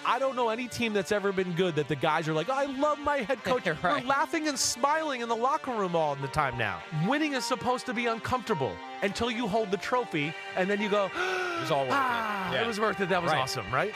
I don't know any team that's ever been good that the guys are like, oh, I love my head coach. Right. We're laughing and smiling in the locker room all the time now. Winning is supposed to be uncomfortable until you hold the trophy, and then you go, It was all worth it. It was worth it. That was Right. awesome, right?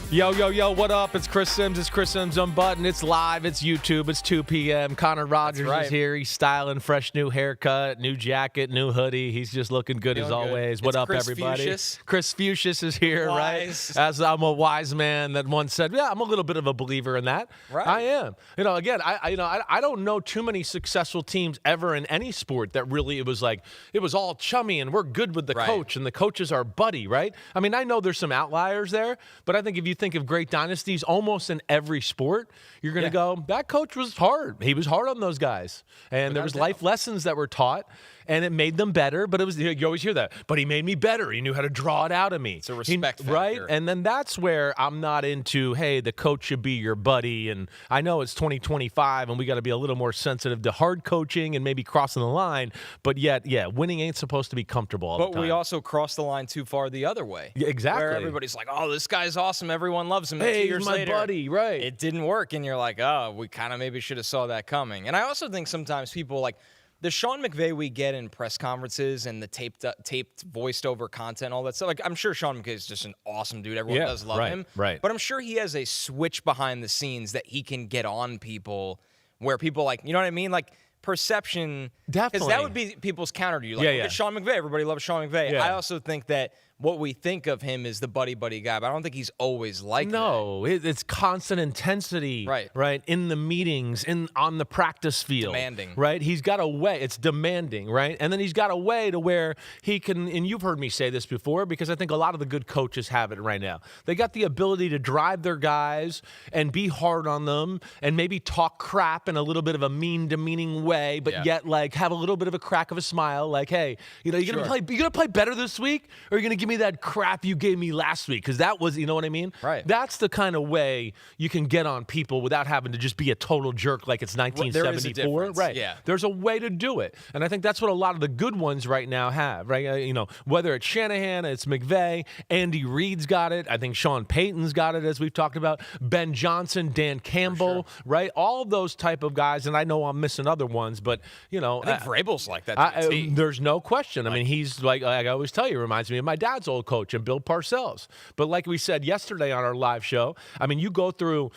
Yo, what up? It's Chris Simms. It's Chris Simms Unbuttoned. It's live. It's YouTube. It's 2 p.m. Connor Rogers is here. He's styling, fresh new haircut, new jacket, new hoodie. He's just looking good as always. What up, everybody? Chrisfucius is here, right? As I'm a wise man that once said, yeah, I'm a little bit of a believer in that. Right. I am. Again, I don't know too many successful teams ever in any sport that really it was all chummy and we're good with the coach and the coach is our buddy, right? I mean, I know there's some outliers there, but I think if you think of great dynasties almost in every sport, you're going to go, that coach was hard. He was hard on those guys. And there was life lessons that were taught, and it made them better. But it was, you always hear that, but he made me better. He knew how to draw it out of me. It's a respect factor. Right? And then that's where I'm not into, hey, the coach should be your buddy. And I know it's 2025, and we got to be a little more sensitive to hard coaching and maybe crossing the line. But yet, winning ain't supposed to be comfortable all the time. But we also cross the line too far the other way. Yeah, exactly. Where everybody's like, oh, this guy's awesome. Everyone loves him. Hey, 2 years he's my later, buddy, right? It didn't work, and you're like, oh, we kind of maybe should have saw that coming. And I also think sometimes people like the Sean McVay we get in press conferences and the taped voiced over content, all that stuff. Like, I'm sure Sean McVay is just an awesome dude. Everyone does love him. Right. But I'm sure he has a switch behind the scenes that he can get on people where people like, you know what I mean? Like, perception. Definitely. Because that would be people's counter to you. Like, look at Sean McVay. Everybody loves Sean McVay. Yeah. I also think that what we think of him is the buddy guy, but I don't think he's always like that. No, it's constant intensity, right? In the meetings, on the practice field. Demanding. Right? He's got a way. It's demanding, right? And then he's got a way to where he can, and you've heard me say this before, because I think a lot of the good coaches have it right now. They got the ability to drive their guys and be hard on them and maybe talk crap in a little bit of a mean, demeaning way, but yet like have a little bit of a crack of a smile, like, hey, you're gonna play better this week, or you're gonna give me that crap you gave me last week, because that was, you know what I mean? Right. That's the kind of way you can get on people without having to just be a total jerk like it's 1974. There is a difference. Right. Yeah. There's a way to do it. And I think that's what a lot of the good ones right now have, right? Whether it's Shanahan, it's McVay, Andy Reid's got it. I think Sean Payton's got it, as we've talked about. Ben Johnson, Dan Campbell, right? All of those type of guys, and I know I'm missing other ones, but, I think Vrabel's like that. There's no question. I mean, he's like I always tell you, reminds me of my dad's old coach and Bill Parcells. But like we said yesterday on our live show, I mean, you go through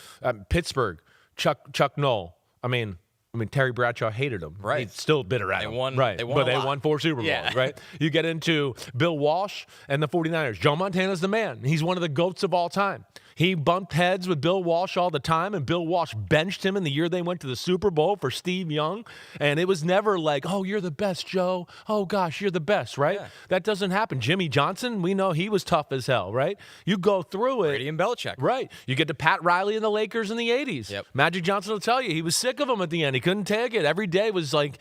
Pittsburgh, Chuck Noll. I mean, Terry Bradshaw hated him. Right. He's still bitter at him. Right. They won 4 Super Bowls, right? You get into Bill Walsh and the 49ers. Joe Montana's the man. He's one of the GOATs of all time. He bumped heads with Bill Walsh all the time, and Bill Walsh benched him in the year they went to the Super Bowl for Steve Young. And it was never like, oh, you're the best, Joe. Oh, gosh, you're the best, right? Yeah. That doesn't happen. Jimmy Johnson, we know he was tough as hell, right? You go through it. Brady and Belichick. Right. You get to Pat Riley and the Lakers in the 80s. Yep. Magic Johnson will tell you he was sick of them at the end. He couldn't take it. Every day was like,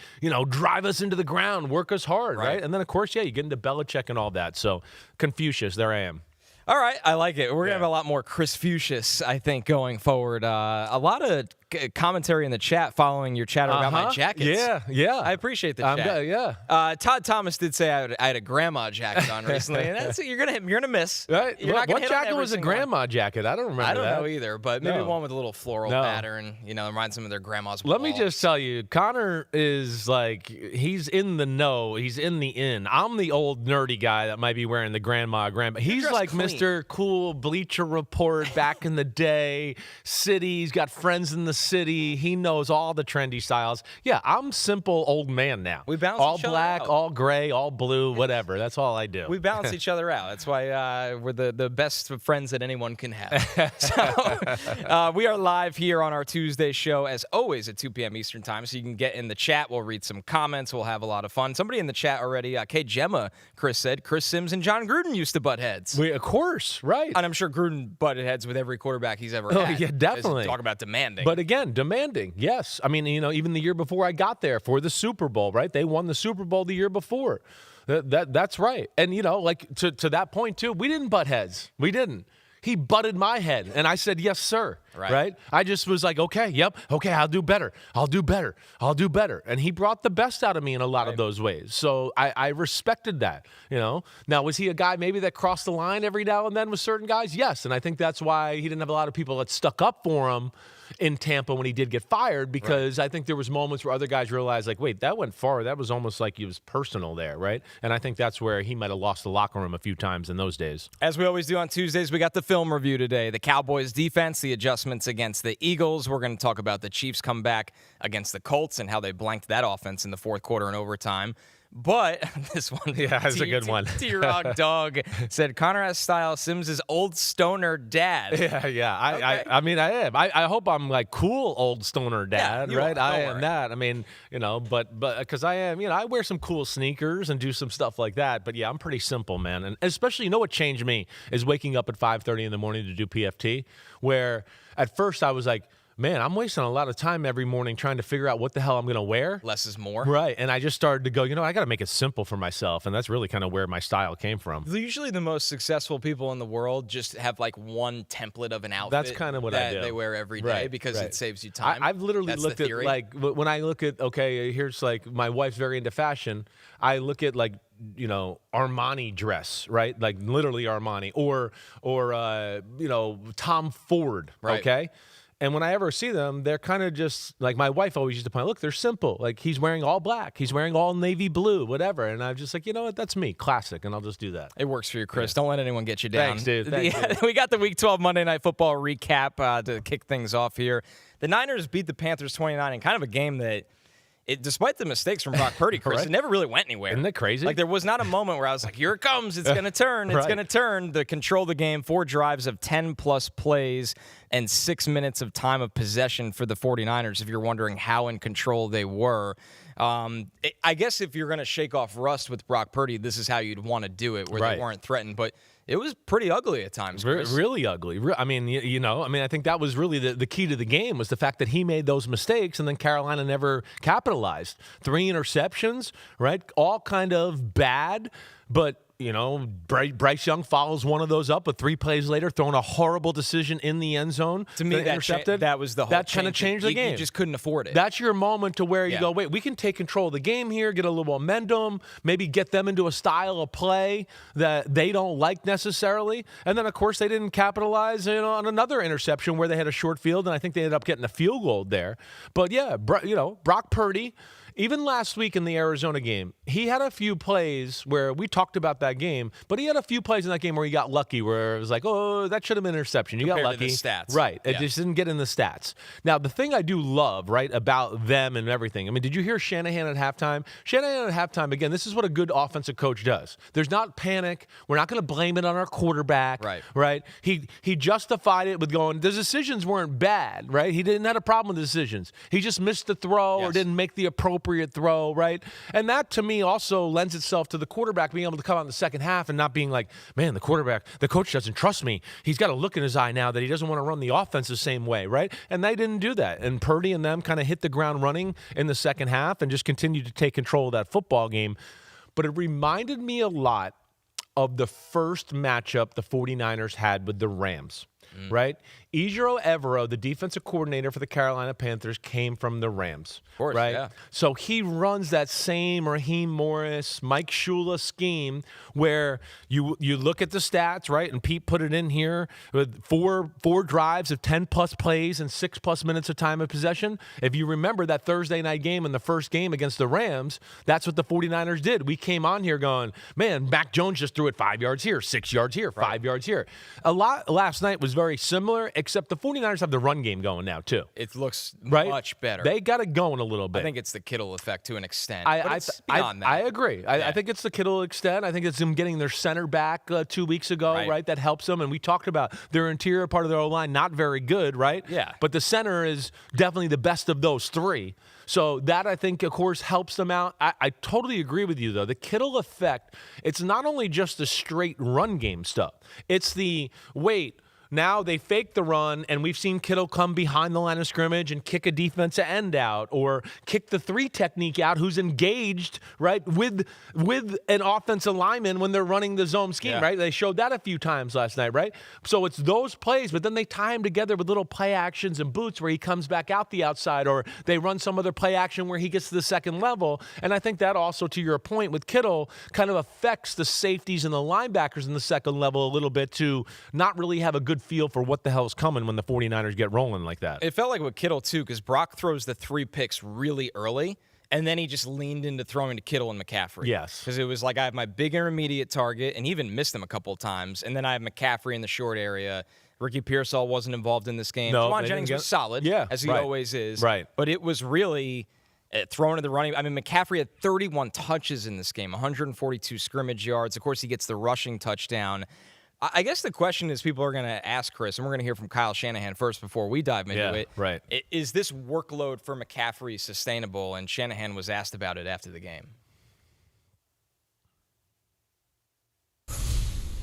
drive us into the ground, work us hard, right? And then, of course, you get into Belichick and all that. So, Confucius, there I am. All right, I like it. We're going to have a lot more Chrisfucius, I think, going forward. A lot of commentary in the chat folling your chatter about my jackets. Yeah. I appreciate the chat. Todd Thomas did say I had a grandma jacket on recently, and that's you're gonna miss. Right. You're not gonna what jacket was a grandma jacket? I don't remember that. I don't know either, but maybe one with a little floral pattern, reminds them of their grandma's Let me just tell you, Connor is like, he's in the know. He's in the in. I'm the old nerdy guy that might be wearing the grandma. He's like clean. Mr. Cool Bleacher Report back in the day. City. He's got friends in the city. He knows all the trendy styles. Yeah, I'm simple old man now. We balance all each other black, out. All gray, all blue, whatever. That's all I do. We balance each other out. That's why we're the best of friends that anyone can have. So we are live here on our Tuesday show, as always, at 2 p.m. Eastern Time, so you can get in the chat. We'll read some comments. We'll have a lot of fun. Somebody in the chat already, Kay Gemma, Chris said, Chris Simms and John Gruden used to butt heads. Of course, right. And I'm sure Gruden butted heads with every quarterback he's ever had. Oh, yeah, definitely. Talk about demanding. But again, demanding, yes. I mean, even the year before I got there for the Super Bowl, right? They won the Super Bowl the year before. That's right. And, to that point, too, we didn't butt heads. We didn't. He butted my head, and I said, yes, sir. right? I just was like, okay, I'll do better. And he brought the best out of me in a lot of those ways. So I respected that, Now, was he a guy maybe that crossed the line every now and then with certain guys? Yes, and I think that's why he didn't have a lot of people that stuck up for him in Tampa when he did get fired, because I think there was moments where other guys realized, like, wait, that went far. That was almost like he was personal there, right? And I think that's where he might have lost the locker room a few times in those days. As we always do on Tuesdays, we got the film review today. The Cowboys defense, the adjustments against the Eagles. We're going to talk about the Chiefs comeback against the Colts and how they blanked that offense in the fourth quarter and overtime. But this one, that's a good one. T-Rock Dog said Connor has style. Simms is old stoner dad. Yeah. I mean, I am. I hope I'm like cool old stoner dad, right? I am that. I mean, but because I am, I wear some cool sneakers and do some stuff like that. But yeah, I'm pretty simple, man. And especially, what changed me is waking up at 5:30 in the morning to do PFT. Where at first I was like, man, I'm wasting a lot of time every morning trying to figure out what the hell I'm going to wear. Less is more. Right. And I just started to go, I got to make it simple for myself. And that's really kind of where my style came from. Usually the most successful people in the world just have like one template of an outfit. That's kind of what I do. They wear every day because it saves you time. I've literally looked at, like, when I look at, okay, here's like, my wife's very into fashion. I look at like, Armani dress, right? Like literally Armani or Tom Ford. Right. Okay. And when I ever see them, they're kind of just like, my wife always used to point, look, they're simple. Like, he's wearing all black. He's wearing all navy blue, whatever. And I'm just like, you know what? That's me. Classic. And I'll just do that. It works for you, Chris. Don't let anyone get you down. Thanks, dude. Thanks, We got the Week 12 Monday Night Football recap to kick things off here. The Niners beat the Panthers 29 in kind of a game that, despite the mistakes from Brock Purdy, Chris, it never really went anywhere. Isn't that crazy? Like, there was not a moment where I was like, here it comes. It's going to turn. It's going to turn. The control of the game, 4 drives of 10-plus plays and 6 minutes of time of possession for the 49ers, if you're wondering how in control they were. I guess if you're going to shake off rust with Brock Purdy, this is how you'd want to do it, where they weren't threatened. But it was pretty ugly at times, Chris. Really ugly. I mean, I think that was really the key to the game, was the fact that he made those mistakes and then Carolina never capitalized. 3 interceptions, right? All kind of bad, but Bryce Young follows one of those up, but 3 plays later, throwing a horrible decision in the end zone. To me, that was the whole that kind of changed the game. You just couldn't afford it. That's your moment to where you go, wait, we can take control of the game here, get a little momentum, maybe get them into a style of play that they don't like necessarily. And then, of course, they didn't capitalize on another interception where they had a short field, and I think they ended up getting a field goal there. But, yeah, Brock Purdy, even last week in the Arizona game, he had a few plays where we talked about that game, but he had a few plays in that game where he got lucky, where it was like, oh, that should have been an interception. You got lucky. To the stats. Right. It just didn't get in the stats. Now, the thing I do love, right, about them and everything, I mean, did you hear Shanahan at halftime? Shanahan at halftime, again, this is what a good offensive coach does. There's not panic. We're not going to blame it on our quarterback. Right. He justified it with going, the decisions weren't bad, right? He didn't have a problem with the decisions. He just missed the throw or didn't make the appropriate throw, right? And that, to me, also lends itself to the quarterback being able to come out in the second half and not being like, man, the coach doesn't trust me. He's got a look in his eye now that he doesn't want to run the offense the same way, right? And they didn't do that. And Purdy and them kind of hit the ground running in the second half and just continued to take control of that football game. But it reminded me a lot of the first matchup the 49ers had with the Rams. Right? Ejiro Evero, the defensive coordinator for the Carolina Panthers, came from the Rams. Of course, right? Yeah. So he runs that same Raheem Morris, Mike Shula scheme where you look at the stats, right? And Pete put it in here with four drives of 10-plus plays and 6-plus minutes of time of possession. If you remember that Thursday night game in the first game against the Rams, that's what the 49ers did. We came on here going, man, Mac Jones just threw it 5 yards here, 6 yards here, 5 yards here. A lot last night was very similar, except the 49ers have the run game going now, too. It looks much better. They got it going a little bit. I think it's the Kittle effect to an extent. It's beyond that. I agree. I think it's the Kittle extent. I think it's them getting their center back 2 weeks ago, right? That helps them. And we talked about their interior part of their O-line, not very good, right? Yeah. But the center is definitely the best of those 3. So that, I think, of course, helps them out. I totally agree with you, though. The Kittle effect, it's not only just the straight run game stuff. It's the, wait, Now they fake the run, and we've seen Kittle come behind the line of scrimmage and kick a defensive end out or kick the 3 technique out who's engaged, right, with an offensive lineman when they're running the zone scheme, right? They showed that a few times last night, right? So it's those plays, but then they tie him together with little play actions and boots where he comes back out the outside, or they run some other play action where he gets to the second level. And I think that also, to your point with Kittle, kind of affects the safeties and the linebackers in the second level a little bit to not really have a good feel for what the hell's coming when the 49ers get rolling like that. It felt like with Kittle, too, because Brock throws the 3 picks really early, and then he just leaned into throwing to Kittle and McCaffrey. Yes. Because it was like I have my big intermediate target, and he even missed him a couple of times, and then I have McCaffrey in the short area. Ricky Pearsall wasn't involved in this game. No, Juwan Jennings was solid, as he always is. Right. But it was really thrown to the running. I mean, McCaffrey had 31 touches in this game, 142 scrimmage yards. Of course, he gets the rushing touchdown. I guess the question is people are going to ask Chris, and we're going to hear from Kyle Shanahan first before we dive into it. Right. Is this workload for McCaffrey sustainable? And Shanahan was asked about it after the game.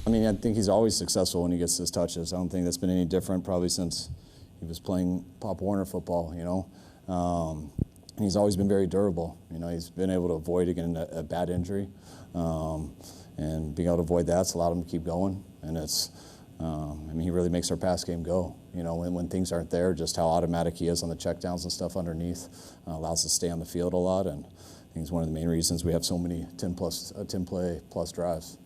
I mean, I think he's always successful when he gets his touches. I don't think that's been any different probably since he was playing Pop Warner football, you know. And he's always been very durable. You know, he's been able to avoid again a bad injury. And being able to avoid that's allowed him to keep going. And it's, I mean, he really makes our pass game go. You know, when things aren't there, just how automatic he is on the checkdowns and stuff underneath allows us to stay on the field a lot. And I think it's one of the main reasons we have so many 10-play plus drives.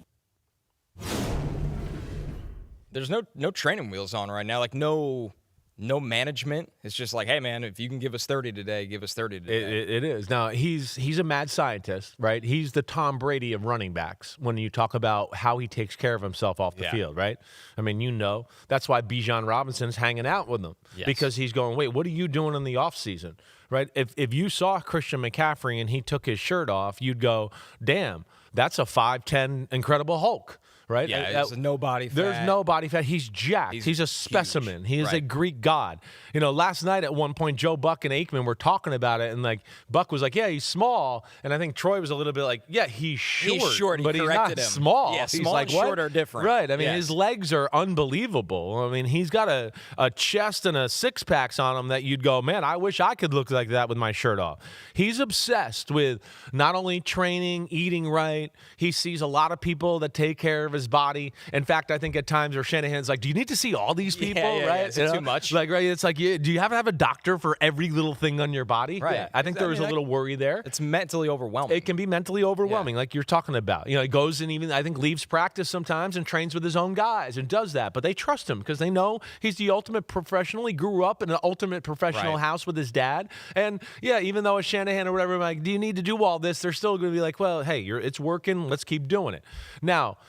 There's no training wheels on right now. Like no management. It's just like, hey, man, if you can give us 30 today, give us 30 today. It is. Now, he's a mad scientist, right? He's the Tom Brady of running backs when you talk about how he takes care of himself off the field, right? I mean, you know, that's why Bijan Robinson's hanging out with him because he's going, wait, what are you doing in the offseason, right? If you saw Christian McCaffrey and he took his shirt off, you'd go, damn, that's a 5'10" Incredible Hulk. Right? Yeah, there's no body fat. There's no body fat. He's jacked. He's a specimen. Huge. He is a Greek god. You know, last night at one point, Joe Buck and Aikman were talking about it, and like Buck was like, "Yeah, he's small," and I think Troy was a little bit like, "Yeah, he's short, He's short, but he's not small." Yeah, he's small like, and short are different. Right. I mean, his legs are unbelievable. I mean, he's got a chest and a six-packs on him that you'd go, "Man, I wish I could look like that with my shirt off." He's obsessed with not only training, eating right. He sees a lot of people that take care of his body. In fact, I think at times where Shanahan's like, do you need to see all these people, right? Is it too much? Like, right, it's like, do you have to have a doctor for every little thing on your body? Right. Yeah, I think there was a little worry there. It's mentally overwhelming. It can be mentally overwhelming, like you're talking about. You know, he goes and even, I think, leaves practice sometimes and trains with his own guys and does that. But they trust him because they know he's the ultimate professional. He grew up in an ultimate professional house with his dad. And, yeah, even though it's Shanahan or whatever, like, do you need to do all this? They're still going to be like, well, hey, it's working. Let's keep doing it. Now,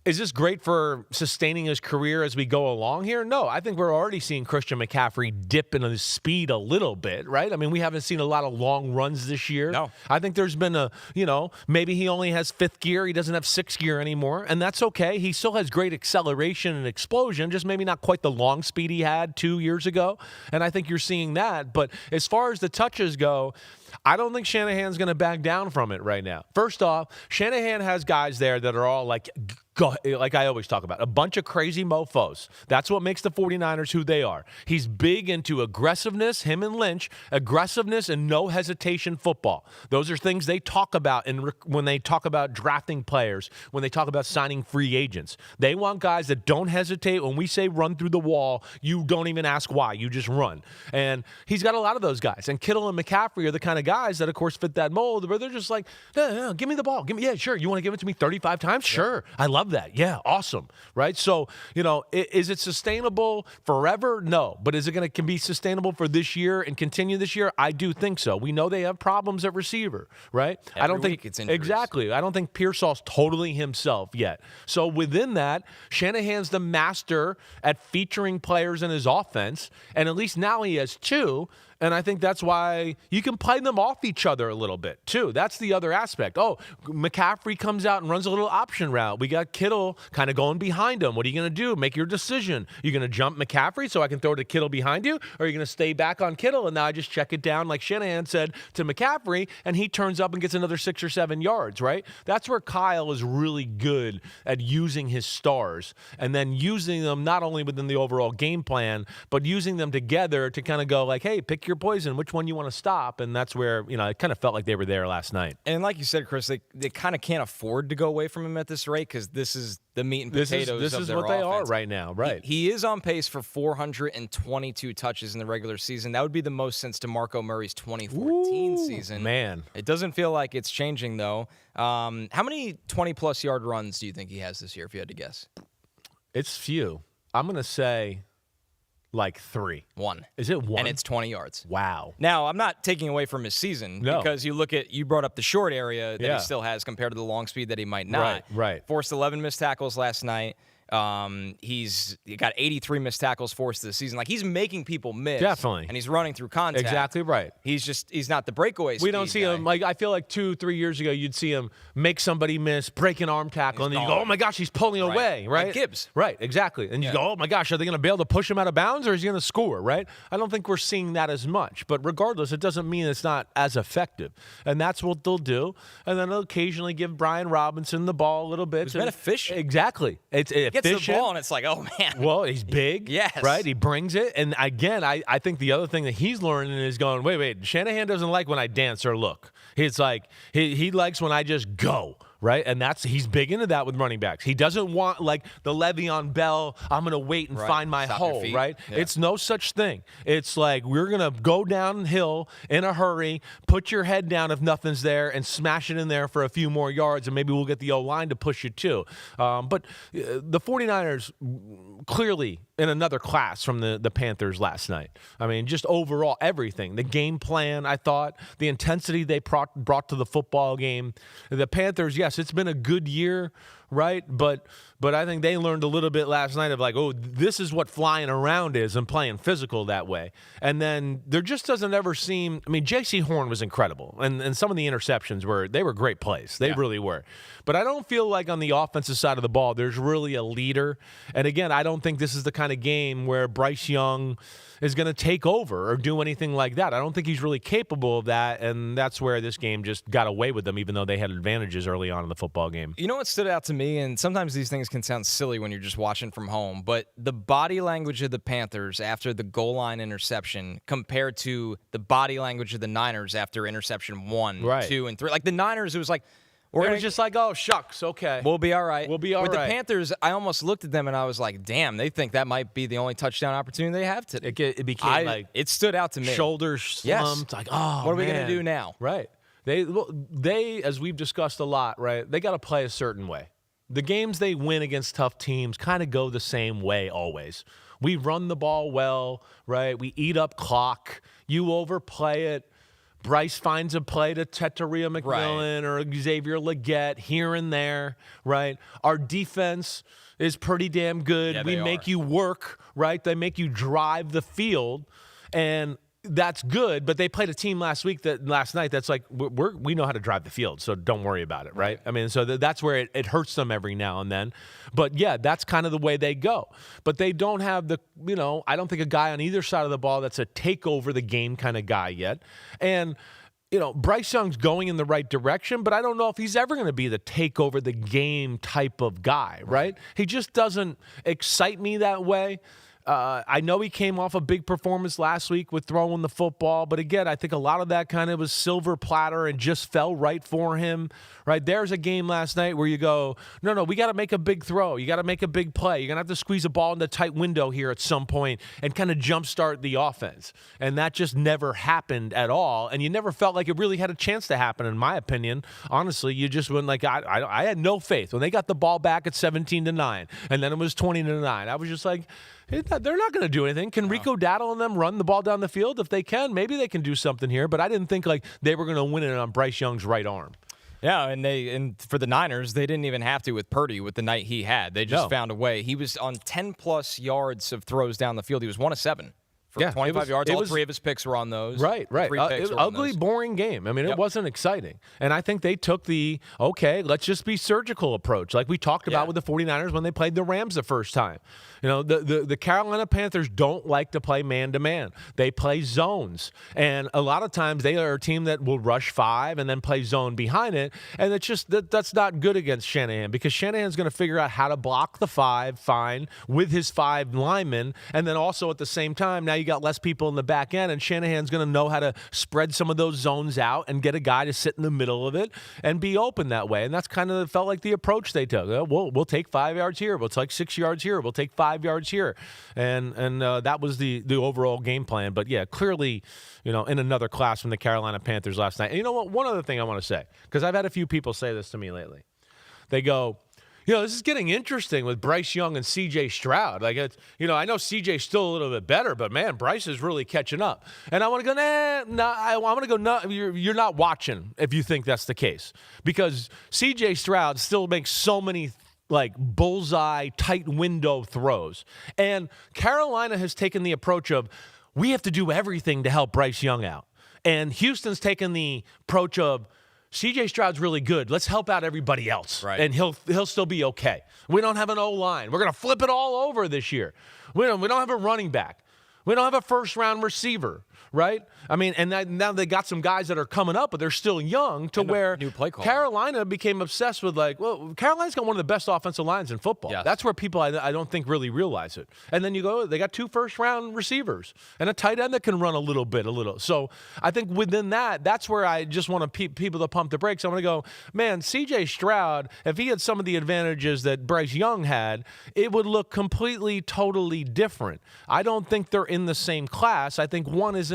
is this great for sustaining his career as we go along here? No, I think we're already seeing Christian McCaffrey dip in his speed a little bit, right? I mean, we haven't seen a lot of long runs this year. No. I think there's been maybe he only has fifth gear. He doesn't have sixth gear anymore, and that's okay. He still has great acceleration and explosion, just maybe not quite the long speed he had 2 years ago, and I think you're seeing that. But as far as the touches go, I don't think Shanahan's going to back down from it right now. First off, Shanahan has guys there that are all like I always talk about, a bunch of crazy mofos. That's what makes the 49ers who they are. He's big into aggressiveness, him and Lynch, aggressiveness and no hesitation football. Those are things they talk about when they talk about drafting players, when they talk about signing free agents. They want guys that don't hesitate. When we say run through the wall, you don't even ask why. You just run. And he's got a lot of those guys. And Kittle and McCaffrey are the kind of guys that, of course, fit that mold where they're just like, no, give me the ball. Yeah, sure. You want to give it to me 35 times? Sure. I love that. Yeah, awesome. Right? So, is it sustainable forever? No. But is it going to be sustainable for this year and continue this year? I do think so. We know they have problems at receiver, right? I don't think it's injuries. Exactly. I don't think Pearsall's totally himself yet. So within that, Shanahan's the master at featuring players in his offense, and at least now he has two. And I think that's why you can play them off each other a little bit, too. That's the other aspect. Oh, McCaffrey comes out and runs a little option route. We got Kittle kind of going behind him. What are you going to do? Make your decision. You're going to jump McCaffrey so I can throw to Kittle behind you? Or are you going to stay back on Kittle and now I just check it down like Shanahan said to McCaffrey and he turns up and gets another 6 or 7 yards, right? That's where Kyle is really good at using his stars and then using them not only within the overall game plan, but using them together to kind of go like, hey, pick your poison, which one you want to stop, and that's where, it kind of felt like they were there last night. And like you said, Chris, they kind of can't afford to go away from him at this rate because this is the meat and potatoes this of is their what they are offense. right now, right? He is on pace for 422 touches in the regular season. That would be the most since DeMarco Murray's 2014 season. Man. It doesn't feel like it's changing, though. How many 20-plus yard runs do you think he has this year, if you had to guess? It's few. I'm going to say like 3. 1. Is it 1? And it's 20 yards. Wow. Now, I'm not taking away from his season because you brought up the short area that he still has compared to the long speed that he might not. Right. Forced 11 missed tackles last night. He's got 83 missed tackles forced this season. Like, he's making people miss. Definitely. And he's running through contact. Exactly right. He's not the breakaway speed We don't see guy. him, like, I feel like 2-3 years ago, you'd see him make somebody miss, break an arm tackle, and then you go, oh my gosh, he's pulling away, right? Like Gibbs. Right, exactly. And you go, oh my gosh, are they going to be able to push him out of bounds or is he going to score, right? I don't think we're seeing that as much. But regardless, it doesn't mean it's not as effective. And that's what they'll do. And then they'll occasionally give Brian Robinson the ball a little bit. It's been efficient. Exactly. It's efficient. Gets the ball, and it's like, oh, man. Well, he's big. Yes. Right? He brings it. And again, I think the other thing that he's learning is going, wait, Shanahan doesn't like when I dance or look. It's like he likes when I just go. Right? And he's big into that with running backs. He doesn't want like the Le'Veon Bell, I'm going to wait and find my hole, right? Yeah. It's no such thing. It's like we're going to go downhill in a hurry, put your head down if nothing's there, and smash it in there for a few more yards, and maybe we'll get the O-line to push it too. But the 49ers clearly in another class from the Panthers last night. I mean, just overall everything. The game plan, I thought, the intensity they brought to the football game. The Panthers, yes, it's been a good year, right? But I think they learned a little bit last night of like, oh, this is what flying around is and playing physical that way. And then there just doesn't ever seem, I mean, J.C. Horn was incredible. And some of the interceptions were great plays. They really were. But I don't feel like on the offensive side of the ball, there's really a leader. And again, I don't think this is the kind of game where Bryce Young is going to take over or do anything like that. I don't think he's really capable of that, and that's where this game just got away with them, even though they had advantages early on in the football game. You know what stood out to me, and sometimes these things can sound silly when you're just watching from home, but the body language of the Panthers after the goal line interception compared to the body language of the Niners after interception 1, 2, and 3. Like the Niners, it was like, It was just like, oh, shucks, okay. We'll be all right. We'll be all right. With the right. Panthers, I almost looked at them and I was like, damn, they think that might be the only touchdown opportunity they have today. It became it stood out to me. Shoulders slumped. Like, oh, what are we going to do now? Right. They, as we've discussed a lot, right, they got to play a certain way. The games they win against tough teams kind of go the same way always. We run the ball well, right? We eat up clock. You overplay it. Bryce finds a play to Teteria McMillan or Xavier Legette here and there, right? Our defense is pretty damn good. Yeah, we make you work, right? They make you drive the field, and that's good. But they played a team last night that's like, we know how to drive the field, so don't worry about it, right? I mean, so that's where it hurts them every now and then. But yeah, that's kind of the way they go. But they don't have I don't think a guy on either side of the ball that's a take over the game kind of guy yet. And Bryce Young's going in the right direction, but I don't know if he's ever going to be the take over the game type of guy, right? He just doesn't excite me that way. I know he came off a big performance last week with throwing the football, but again, I think a lot of that kind of was silver platter and just fell right for him, right? There's a game last night where you go, no, we got to make a big throw. You got to make a big play. You're going to have to squeeze a ball in the tight window here at some point and kind of jumpstart the offense. And that just never happened at all. And you never felt like it really had a chance to happen, in my opinion. Honestly, you just went like, I had no faith. When they got the ball back at 17-9, and then it was 20-9, I was just like, they're not going to do anything. Can Rico Dowdle and them run the ball down the field? If they can, maybe they can do something here. But I didn't think like they were going to win it on Bryce Young's right arm. Yeah, and for the Niners, they didn't even have to with Purdy with the night he had. They just found a way. He was on 10-plus yards of throws down the field. He was 1 of 7. for 25 yards. All 3 of his picks were on those. Right. It was an ugly, those. boring game. I mean, it wasn't exciting. And I think they took the, okay, let's just be surgical approach, like we talked about with the 49ers when they played the Rams the first time. You know, the Carolina Panthers don't like to play man-to-man. They play zones. And a lot of times they are a team that will rush 5 and then play zone behind it. And it's just that's not good against Shanahan, because Shanahan's going to figure out how to block the 5 fine with his 5 linemen. And then also at the same time, now you got less people in the back end, and Shanahan's going to know how to spread some of those zones out and get a guy to sit in the middle of it and be open that way. And that's kind of felt like the approach they took. We'll take 5 yards here. We'll take 6 yards here. We'll take 5 yards here. And that was the overall game plan. But, yeah, clearly, you know, in another class from the Carolina Panthers last night. And you know what? One other thing I want to say, because I've had a few people say this to me lately. They go, you know, this is getting interesting with Bryce Young and C.J. Stroud. Like, it's, you know, I know C.J.'s still a little bit better, but, man, Bryce is really catching up. And I want to go, I'm going to go, no, you're not watching if you think that's the case. Because C.J. Stroud still makes so many like bullseye, tight window throws. And Carolina has taken the approach of, we have to do everything to help Bryce Young out. And Houston's taken the approach of, C.J. Stroud's really good. Let's help out everybody else, right, and he'll still be okay. We don't have an O-line. We're going to flip it all over this year. We don't have a running back. We don't have a first-round receiver, right? I mean, and now they got some guys that are coming up, but they're still young to where new play call. Carolina became obsessed with, like, well, Carolina's got one of the best offensive lines in football. Yes. That's where people, I don't think, really realize it. And then you go, they got 2 first-round receivers and a tight end that can run a little. So I think within that, that's where I just want people to pump the brakes. I'm going to go, man, C.J. Stroud, if he had some of the advantages that Bryce Young had, it would look completely, totally different. I don't think they're in the same class. I think one is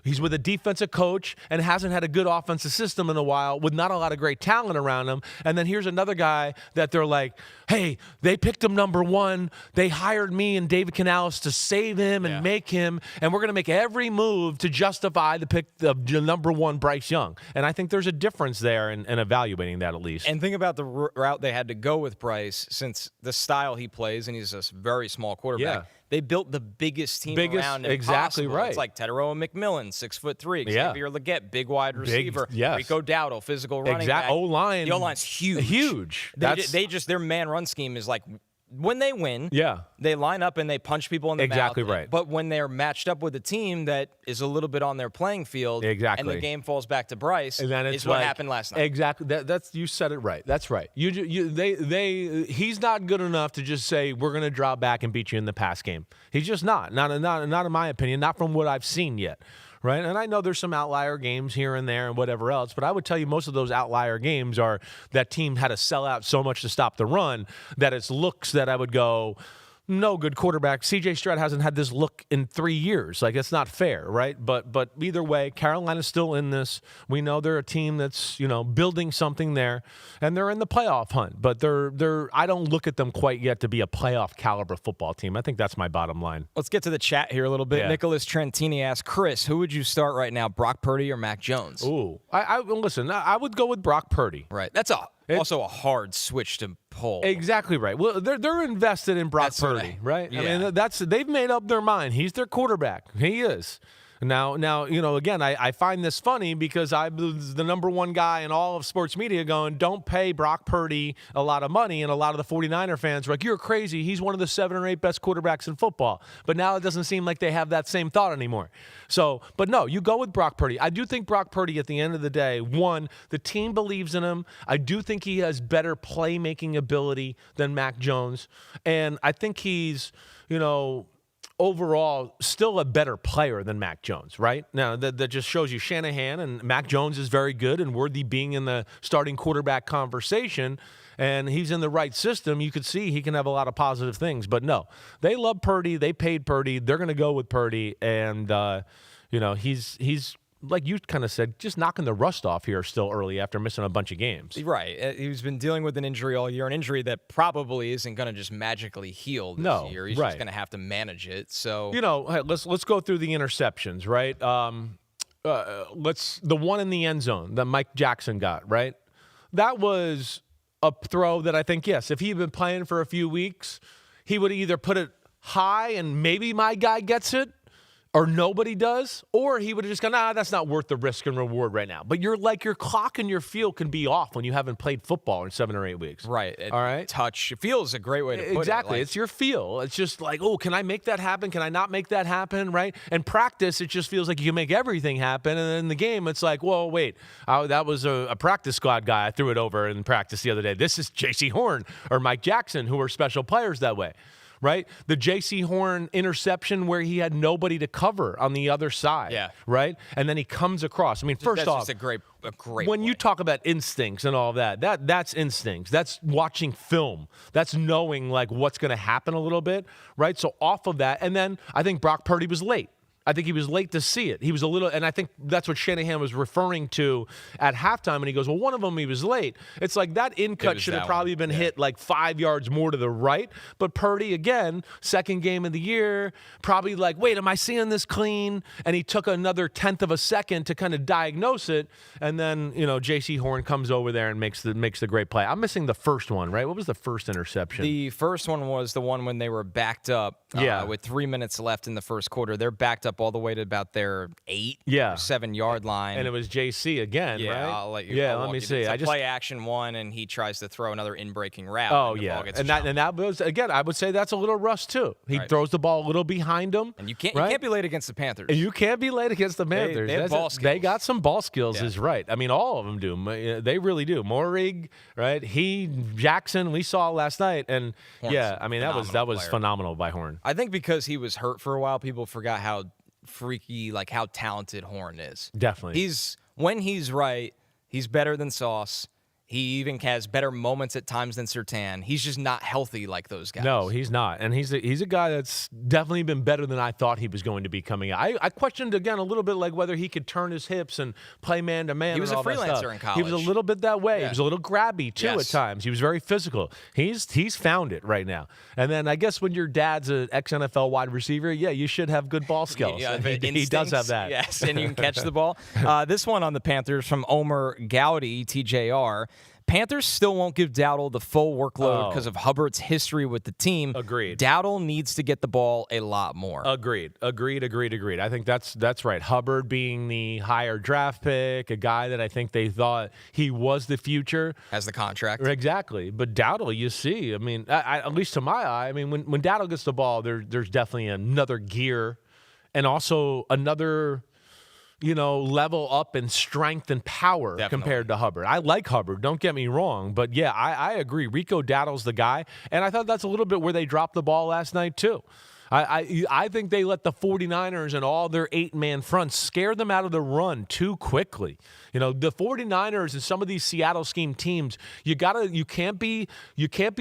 he's with a defensive coach and hasn't had a good offensive system in a while with not a lot of great talent around him. And then here's another guy that they're like, hey, they picked him number 1. They hired me and David Canales to save him and make him, and we're going to make every move to justify the pick of number 1 Bryce Young. And I think there's a difference there in evaluating that, at least. And think about the route they had to go with Bryce, since the style he plays, and he's a very small quarterback. Yeah. They built the biggest team around him exactly possible. right. It's like Tedero McMillan, 6'3", Xavier Leggett, big wide receiver, yes. Rico Dowdle, physical running back. O-line. The O-line's huge. Their man run scheme is like, when they win, they line up and they punch people in the mouth. Exactly right. But when they're matched up with a team that is a little bit on their playing field, and the game falls back to Bryce, and then is what happened last night. Exactly. That's you said it right. That's right. He's not good enough to just say we're going to drop back and beat you in the pass game. He's just not in my opinion. Not from what I've seen yet. Right? And I know there's some outlier games here and there and whatever else, but I would tell you most of those outlier games are that team had to sell out so much to stop the run that it's looks that I would go, no good quarterback. C.J. Stroud hasn't had this look in 3 years. Like, it's not fair, right? But either way, Carolina's still in this. We know they're a team that's, you know, building something there, and they're in the playoff hunt. But I don't look at them quite yet to be a playoff caliber football team. I think that's my bottom line. Let's get to the chat here a little bit. Yeah. Nicholas Trentini asks, Chris, who would you start right now, Brock Purdy or Mac Jones? Ooh, listen, I would go with Brock Purdy. Right. That's also a hard switch to pull. Exactly right. Well, they're invested in Brock Purdy, right? Yeah. I mean, they've made up their mind. He's their quarterback. He is. Now, you know, again, I find this funny because I was the number 1 guy in all of sports media going, don't pay Brock Purdy a lot of money, and a lot of the 49er fans are like, you're crazy. He's one of the 7 or 8 best quarterbacks in football. But now it doesn't seem like they have that same thought anymore. So, but no, you go with Brock Purdy. I do think Brock Purdy, at the end of the day, one, the team believes in him. I do think he has better playmaking ability than Mac Jones. And I think he's, you know, overall still a better player than Mac Jones, right? Now, that just shows you Shanahan and Mac Jones is very good and worthy being in the starting quarterback conversation, and he's in the right system. You could see he can have a lot of positive things. But no, they love Purdy. They paid Purdy. They're going to go with Purdy, and, you know, he's like you kind of said, just knocking the rust off here still early after missing a bunch of games. Right. He's been dealing with an injury all year, an injury that probably isn't going to just magically heal this year. He's just going to have to manage it. So, you know, hey, let's go through the interceptions, right? The one in the end zone that Mike Jackson got, right? That was a throw that I think, yes, if he had been playing for a few weeks, he would either put it high and maybe my guy gets it, or nobody does, or he would have just gone, nah, that's not worth the risk and reward right now. But your clock and your feel can be off when you haven't played football in 7 or 8 weeks. Right. All right. Touch. Feel is a great way to put it. Exactly. It's your feel. It's just like, oh, can I make that happen? Can I not make that happen? Right. And practice, it just feels like you can make everything happen. And then in the game, it's like, well, wait, that was a practice squad guy. I threw it over in practice the other day. This is J.C. Horn or Mike Jackson, who are special players that way. Right? The J.C. Horn interception where he had nobody to cover on the other side. Yeah. Right? And then he comes across. I mean, first off, that's just a great when point. you talk about instincts and all that's instincts. That's watching film. That's knowing like what's going to happen a little bit, right? So off of that, and then I think Brock Purdy was late. I think he was late to see it. He was a little, and I think that's what Shanahan was referring to at halftime. And he goes, well, one of them, he was late. It's like that in cut should have probably been hit like 5 yards more to the right. But Purdy, again, second game of the year, probably like, wait, am I seeing this clean? And he took another 1/10 of a second to kind of diagnose it. And then, J.C. Horn comes over there and makes the great play. I'm missing the first one, right? What was the first interception? The first one was the one when they were backed up with 3 minutes left in the first quarter. They're backed up all the way to about their 8 or 7 yard line. And it was JC again, right? I'll let you. Yeah, let me see. It's a play action one, and he tries to throw another in-breaking route. Oh, and the yeah. ball gets And that was, again, I would say that's a little rust, too. He Right. throws the ball a little behind him. And you can't be late against the Panthers. And you can't be late against the Panthers. They have ball skills. They got some ball skills, is right. I mean, all of them do. They really do. Morig, right? Jackson, we saw last night. And, Horn's I mean, that was player. phenomenal by Horn. I think because he was hurt for a while, people forgot how freaky, like how talented Horn is. Definitely. When he's right, he's better than Sauce. He even has better moments at times than Surtain. He's just not healthy like those guys. No, he's not. And he's a guy that's definitely been better than I thought he was going to be coming out. I questioned, again, a little bit like whether he could turn his hips and play man-to-man. He was and a all that freelancer stuff. in college. He was a little bit that way. Yeah. He was a little grabby, too, at times. He was very physical. He's found it right now. And then I guess when your dad's an ex-NFL wide receiver, you should have good ball skills. He does have that. Yes, and you can catch the ball. This one on the Panthers from Omer Gowdy, TJR. Panthers still won't give Dowdle the full workload because of Hubbard's history with the team. Agreed. Dowdle needs to get the ball a lot more. Agreed. I think that's right. Hubbard being the higher draft pick, a guy that I think they thought he was the future. As the contract. Exactly. But Dowdle, you see, I mean, at least to my eye, I mean, when Dowdle gets the ball, there's definitely another gear and also another level up in strength and power compared to Hubbard. I like Hubbard, don't get me wrong, but I agree. Rico Dowdle's the guy, and I thought that's a little bit where they dropped the ball last night too. I think they let the 49ers and all their 8-man fronts scare them out of the run too quickly. The 49ers and some of these Seattle scheme teams, you can't be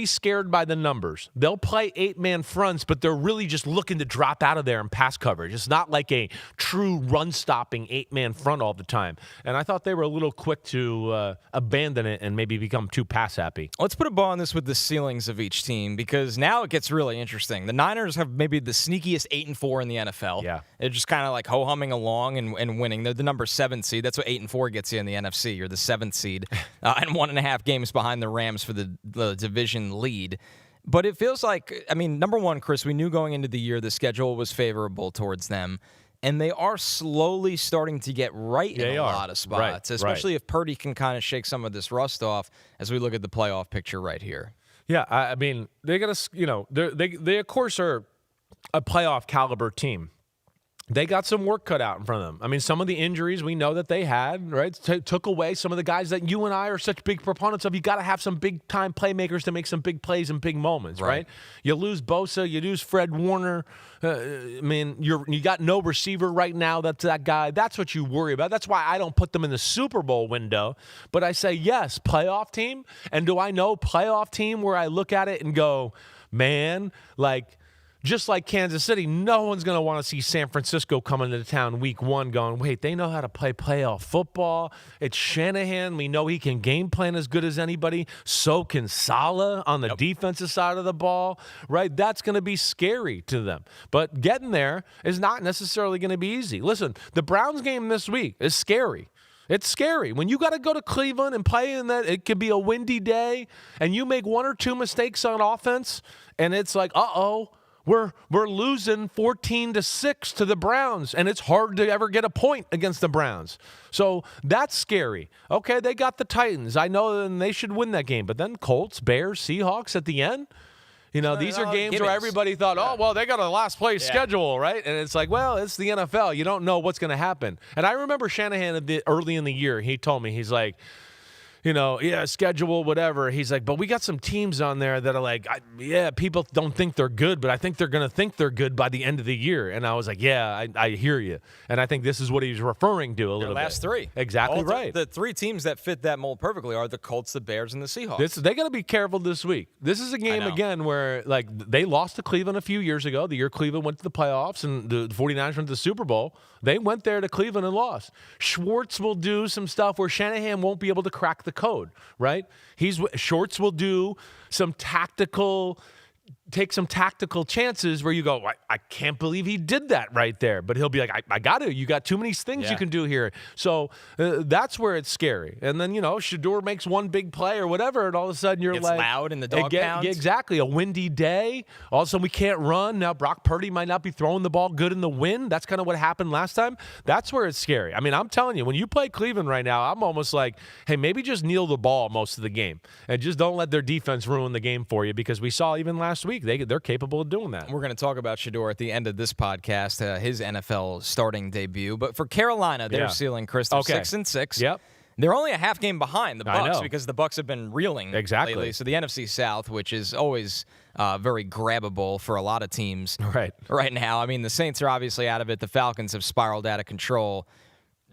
scared by the numbers. They'll play 8-man fronts, but they're really just looking to drop out of there and pass coverage. It's not like a true run-stopping 8-man front all the time. And I thought they were a little quick to abandon it and maybe become too pass-happy. Let's put a ball on this with the ceilings of each team, because now it gets really interesting. The Niners have maybe the sneakiest 8-4 in the NFL. Yeah. They're just kind of like ho-humming along and winning. They're the number 7 seed. That's what 8-4 gets you in the NFC. You're the 7th seed and 1.5 games behind the Rams for the division lead. But it feels like, I mean, number one, Chris, we knew going into the year the schedule was favorable towards them. And they are slowly starting to get right in a lot of spots, especially if Purdy can kind of shake some of this rust off as we look at the playoff picture right here. Yeah, I mean, they got to, they of course are a playoff caliber team. They got some work cut out in front of them. I mean, some of the injuries we know that they had, right, took away some of the guys that you and I are such big proponents of. You got to have some big-time playmakers to make some big plays in big moments, right? You lose Bosa, you lose Fred Warner. I mean, you got no receiver right now. That's that guy. That's what you worry about. That's why I don't put them in the Super Bowl window. But I say, yes, playoff team. And do I know playoff team where I look at it and go, man, like, just like Kansas City, no one's going to want to see San Francisco coming into town week 1 going, wait, they know how to play playoff football. It's Shanahan. We know he can game plan as good as anybody. So can Saleh on the defensive side of the ball, right? That's going to be scary to them. But getting there is not necessarily going to be easy. Listen, the Browns game this week is scary. It's scary. When you got to go to Cleveland and play in that, it could be a windy day, and you make 1 or 2 mistakes on offense, and it's like, We're losing 14-6 to the Browns, and it's hard to ever get a point against the Browns. So that's scary. Okay, they got the Titans. I know and they should win that game. But then Colts, Bears, Seahawks at the end? These are games where everybody thought, oh, well, they got a last place schedule, right? And it's like, well, it's the NFL. You don't know what's going to happen. And I remember Shanahan early in the year, he told me, he's like, schedule, whatever. He's like, but we got some teams on there that are like, people don't think they're good, but I think they're going to think they're good by the end of the year. And I was like, I hear you. And I think this is what he's referring to a little bit. Last three. Exactly right. The three teams that fit that mold perfectly are the Colts, the Bears, and the Seahawks. They got to be careful this week. This is a game, again, where like they lost to Cleveland a few years ago, the year Cleveland went to the playoffs and the 49ers went to the Super Bowl. They went there to Cleveland and lost. Schwartz will do some stuff where Shanahan won't be able to crack the code, right? Schwartz will do take some tactical chances where you go, I can't believe he did that right there. But he'll be like, I got to. You got too many things you can do here. So that's where it's scary. And then, Shedeur makes one big play or whatever, and all of a sudden you're it's like. loud in the dog pound. Exactly. A windy day. All of a sudden we can't run. Now Brock Purdy might not be throwing the ball good in the wind. That's kind of what happened last time. That's where it's scary. I mean, I'm telling you, when you play Cleveland right now, I'm almost like, hey, maybe just kneel the ball most of the game. And just don't let their defense ruin the game for you, because we saw even last week, they're capable of doing that. We're going to talk about Shedeur at the end of this podcast, his NFL starting debut. But for Carolina, they're sealing Chris. They're 6-6. Yep. They're only a half game behind the Bucs because the Bucs have been reeling lately. So the NFC South, which is always very grabbable for a lot of teams right now. I mean, the Saints are obviously out of it. The Falcons have spiraled out of control.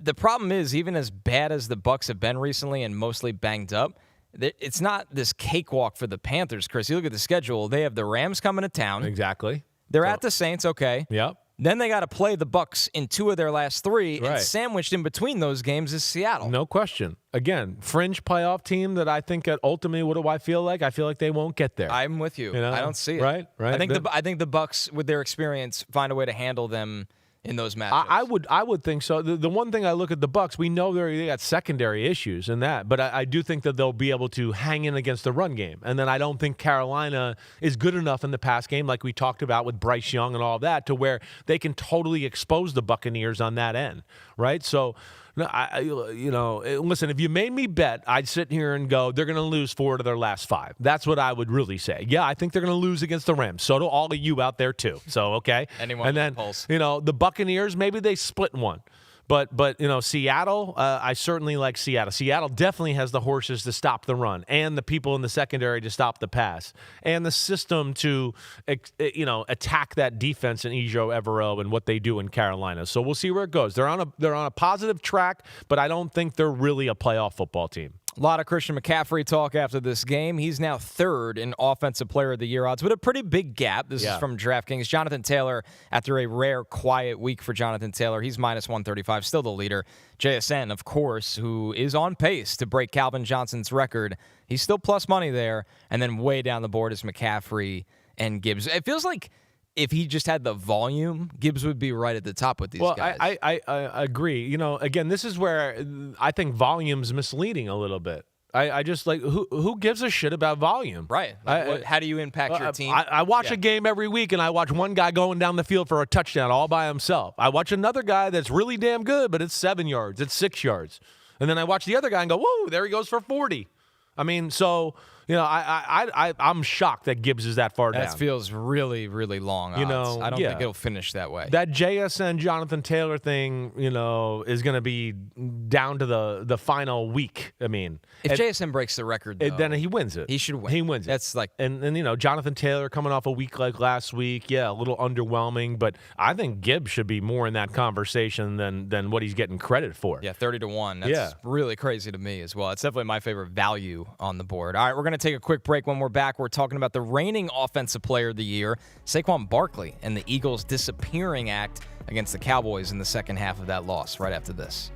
The problem is, even as bad as the Bucs have been recently and mostly banged up, it's not this cakewalk for the Panthers, Chris. You look at the schedule. They have the Rams coming to town. Exactly. They're at the Saints, okay. Yep. Then they got to play the Bucs in two of their last three, and sandwiched in between those games is Seattle. No question. Again, fringe playoff team that I think ultimately, what do I feel like? I feel like they won't get there. I'm with you. I don't see it. Right. I think the Bucs, with their experience, find a way to handle them in those matchups. I would think so. The one thing I look at the Bucs, we know they got secondary issues in that, but I do think that they'll be able to hang in against the run game. And then I don't think Carolina is good enough in the pass game, like we talked about with Bryce Young and all of that, to where they can totally expose the Buccaneers on that end, right? So, listen, if you made me bet, I'd sit here and go, they're going to lose 4 to their last 5. That's what I would really say. Yeah, I think they're going to lose against the Rams. So do all of you out there too. So, okay. Anyone and then, the Buccaneers, maybe they split one. But Seattle, I certainly like Seattle. Seattle definitely has the horses to stop the run and the people in the secondary to stop the pass and the system to, attack that defense in Ejo Evero and what they do in Carolina. So we'll see where it goes. They're on a positive track, but I don't think they're really a playoff football team. A lot of Christian McCaffrey talk after this game. He's now third in Offensive Player of the Year odds with a pretty big gap. This is from DraftKings. Jonathan Taylor, after a rare, quiet week for Jonathan Taylor, he's minus 135, still the leader. JSN, of course, who is on pace to break Calvin Johnson's record. He's still plus money there. And then way down the board is McCaffrey and Gibbs. It feels like if he just had the volume, Gibbs would be right at the top with these guys. I agree. Again, this is where I think volume's misleading a little bit. I just like, who gives a shit about volume? Right. How do you impact your team? I watch a game every week, and I watch one guy going down the field for a touchdown all by himself. I watch another guy that's really damn good, but it's 7 yards, it's 6 yards. And then I watch the other guy and go, whoa, there he goes for 40. I mean, so... I'm shocked that Gibbs is that far down. That feels really, really long odds. I don't think it'll finish that way. That JSN Jonathan Taylor thing, is going to be down to the final week. I mean, if JSN breaks the record, though, then he wins it. He should win. He wins it. That's like, and Jonathan Taylor coming off a week like last week, a little underwhelming. But I think Gibbs should be more in that conversation than what he's getting credit for. Yeah, 30-1. That's really crazy to me as well. It's definitely my favorite value on the board. All right, we're going to take a quick break. When we're back, we're talking about the reigning Offensive Player of the Year, Saquon Barkley, and the Eagles' disappearing act against the Cowboys in the second half of that loss right after this.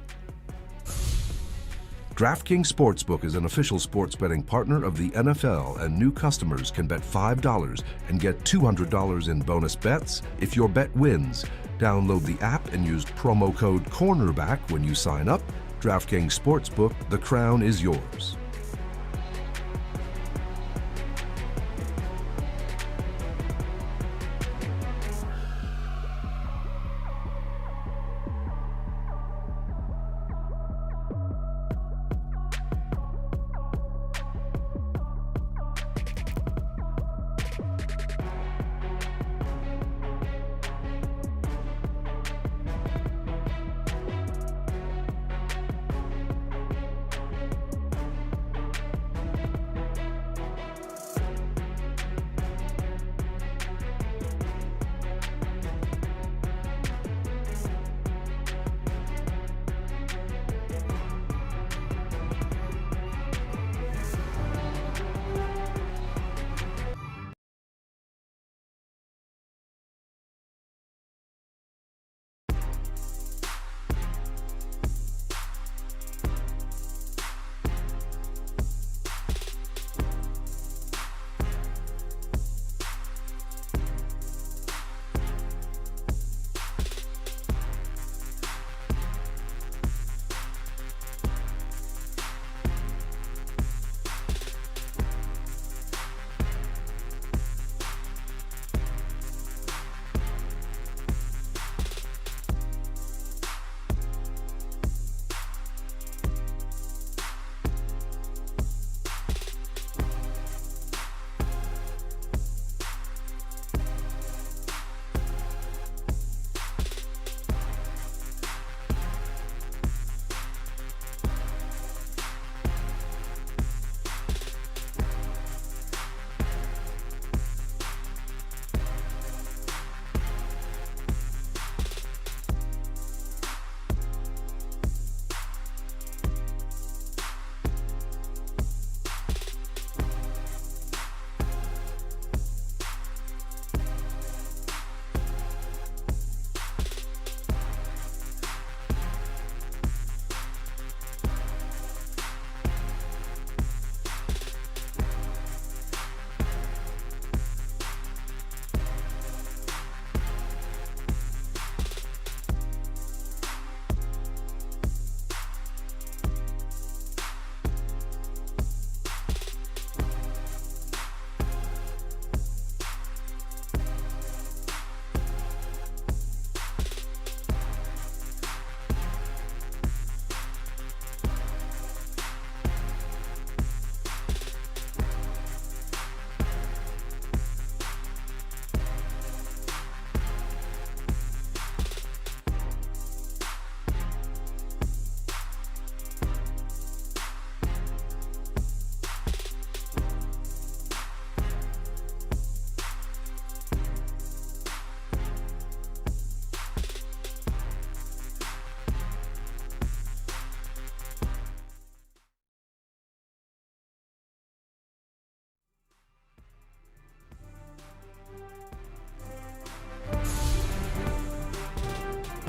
DraftKings Sportsbook is an official sports betting partner of the NFL, and new customers can bet $5 and get $200 in bonus bets if your bet wins. Download the app and use promo code CORNERBACK when you sign up. DraftKings Sportsbook, the crown is yours.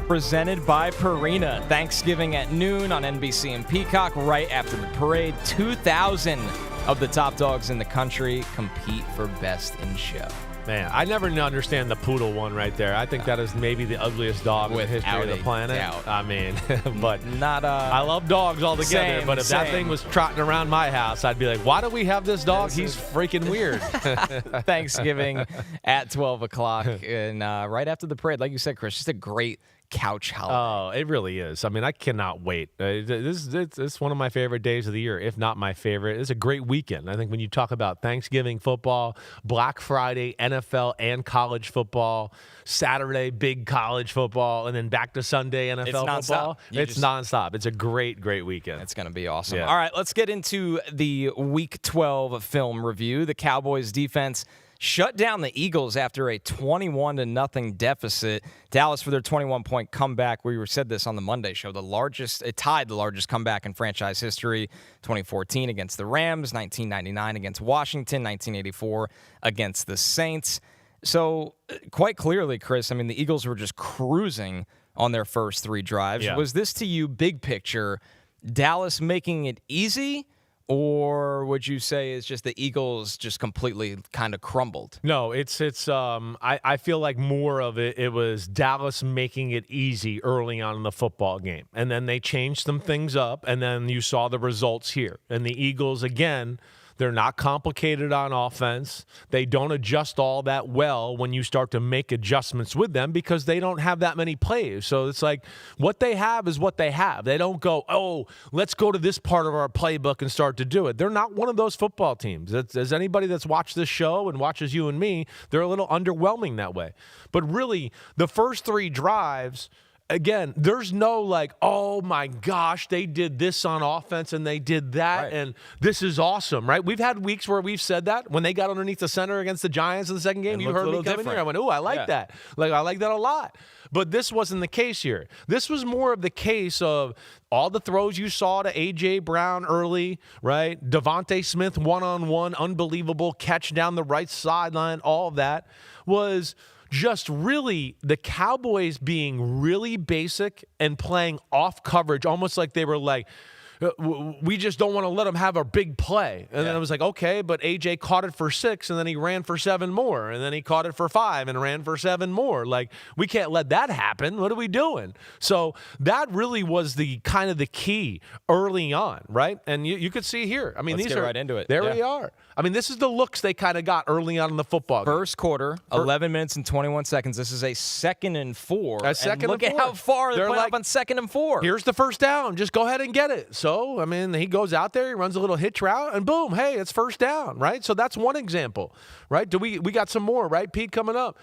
presented by Purina. Thanksgiving at noon on NBC and Peacock right after the parade. 2,000 of the top dogs in the country compete for Best in Show. Man, I never understand the poodle one right there. I think that is maybe the ugliest dog in the history of the planet. Doubt. I mean, but not I love dogs altogether. But if that thing was trotting around my house, I'd be like, why do we have this dog? He's freaking weird. Thanksgiving at 12 o'clock and right after the parade. Like you said, Chris, just a great couch holiday. Oh, it really is. I mean, I cannot wait. This is one of my favorite days of the year, if not my favorite. It's a great weekend. I think when you talk about Thanksgiving football, Black Friday, NFL and college football, Saturday, big college football, and then back to Sunday NFL football. It's nonstop. It's a great, great weekend. It's going to be awesome. Yeah. All right, let's get into the Week 12 film review. The Cowboys defense shut down the Eagles after a 21-0 deficit. Dallas for their 21-point comeback. We said this on the Monday show. It tied the largest comeback in franchise history. 2014 against the Rams, 1999 against Washington, 1984 against the Saints. So quite clearly, Chris, I mean, the Eagles were just cruising on their first three drives. Yeah. Was this to you, big picture, Dallas making it easy? Or would you say it's just the Eagles just completely kind of crumbled? No, I feel like more of it was Dallas making it easy early on in the football game. And then they changed some things up, and then you saw the results here. And the Eagles, again, they're not complicated on offense. They don't adjust all that well when you start to make adjustments with them because they don't have that many plays. So it's like what they have is what they have. They don't go, oh, let's go to this part of our playbook and start to do it. They're not one of those football teams. As anybody that's watched this show and watches you and me, they're a little underwhelming that way. But really, the first three drives, again, there's no like, oh my gosh, they did this on offense and they did that, right, and this is awesome, right? We've had weeks where we've said that when they got underneath the center against the Giants in the second game. You heard me come in here. I went, oh, I like that. Like, I like that a lot. But this wasn't the case here. This was more of the case of all the throws you saw to A.J. Brown early, right? Devontae Smith one-on-one, unbelievable catch down the right sideline, all of that was just really the Cowboys being really basic and playing off coverage, almost like they were like, we just don't want to let them have a big play. And then it was like, okay, but A.J. caught it for 6, and then he ran for 7 more, and then he caught it for 5 and ran for 7 more. Like, we can't let that happen. What are we doing? So that really was the kind of the key early on, right? And you could see here. I mean, Let's get right into it. There we are. I mean, this is the looks they kind of got early on in the football game. First quarter, 11 minutes and 21 seconds. This is a 2nd and 4. Look at how far they're like on 2nd and 4. Here's the first down. Just go ahead and get it. So, I mean, he goes out there, he runs a little hitch route, and boom, hey, it's first down, right? So that's one example, right? We got some more, right, Pete, coming up.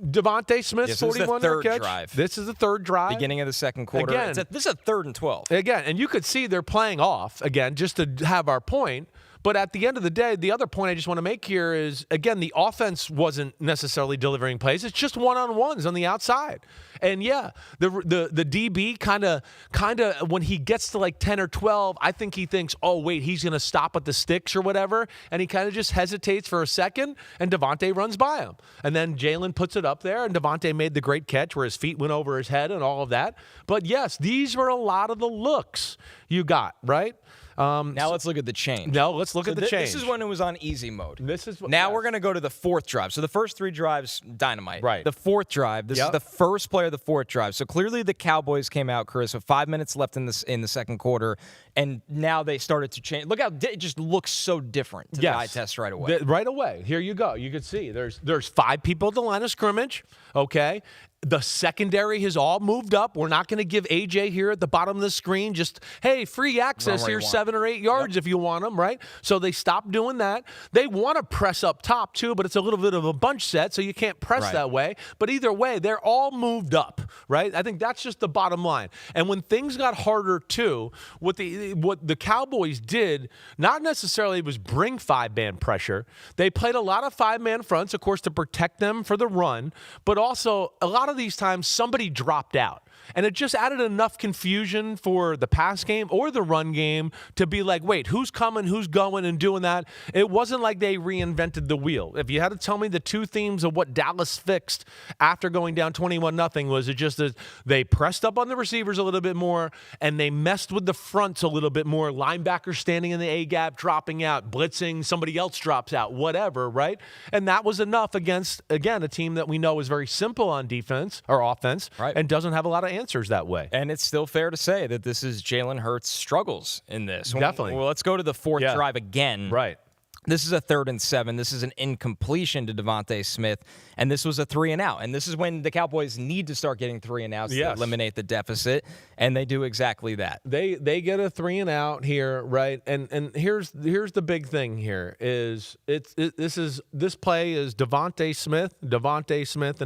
Devontae Smith's 41-yard catch. Drive. This is the third drive. Beginning of the second quarter. Again, this is a 3rd and 12. Again, and you could see they're playing off, again, just to have our point. But at the end of the day, the other point I just want to make here is, again, the offense wasn't necessarily delivering plays. It's just one-on-ones on the outside. And, yeah, the DB kind of when he gets to like 10 or 12, I think he thinks, oh, wait, he's going to stop at the sticks or whatever. And he kind of just hesitates for a second, and Devontae runs by him. And then Jalen puts it up there, and Devontae made the great catch where his feet went over his head and all of that. But, yes, these were a lot of the looks you got, right? Now let's look at the change. Let's look at the change. This is when it was on easy mode. Now we're going to go to the 4th drive. So the first 3 drives, dynamite. Right. The 4th drive, this is the first play of the 4th drive. So clearly the Cowboys came out, Chris, with 5 minutes left in the second quarter, and now they started to change. Look how it just looks so different to the eye test right away. Right away. Here you go. You can see there's 5 people at the line of scrimmage, okay? The secondary has all moved up. We're not going to give A.J. here at the bottom of the screen just, hey, free access here, 7 or 8 yards if you want them, right? So they stopped doing that. They want to press up top, too, but it's a little bit of a bunch set, so you can't press that way. But either way, they're all moved up, right? I think that's just the bottom line. And when things got harder, too, what the Cowboys did, not necessarily was bring 5-man pressure. They played a lot of 5-man fronts, of course, to protect them for the run, but also a lot of these times somebody dropped out. And it just added enough confusion for the pass game or the run game to be like, wait, who's coming, who's going and doing that? It wasn't like they reinvented the wheel. If you had to tell me the two themes of what Dallas fixed after going down 21-0 was it just that they pressed up on the receivers a little bit more and they messed with the fronts a little bit more. Linebackers standing in the A-gap, dropping out, blitzing, somebody else drops out, whatever, right? And that was enough against, again, a team that we know is very simple on defense or offense and doesn't have a lot of answers that way. And it's still fair to say that this is Jalen Hurts' struggles in this. Definitely. Well, let's go to the fourth drive again. Right. This is a 3rd and 7. This is an incompletion to Devontae Smith, and this was a 3-and-out. And this is when the Cowboys need to start getting 3-and-outs to eliminate the deficit, and they do exactly that. They get a 3-and-out here, right? And here's the big thing here is this play is Devontae Smith, and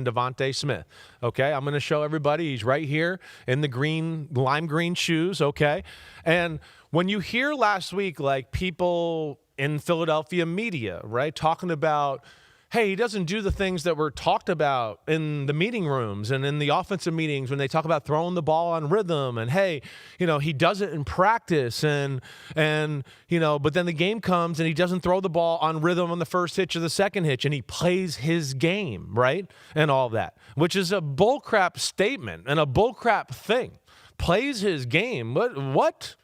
Devontae Smith. Okay, I'm going to show everybody he's right here in the lime green shoes. Okay, and when you hear last week like people in Philadelphia media, right, talking about, hey, he doesn't do the things that were talked about in the meeting rooms and in the offensive meetings when they talk about throwing the ball on rhythm and, hey, he does it in practice and but then the game comes and he doesn't throw the ball on rhythm on the first hitch or the second hitch and he plays his game, right, and all that, which is a bullcrap statement and a bullcrap thing. Plays his game. What?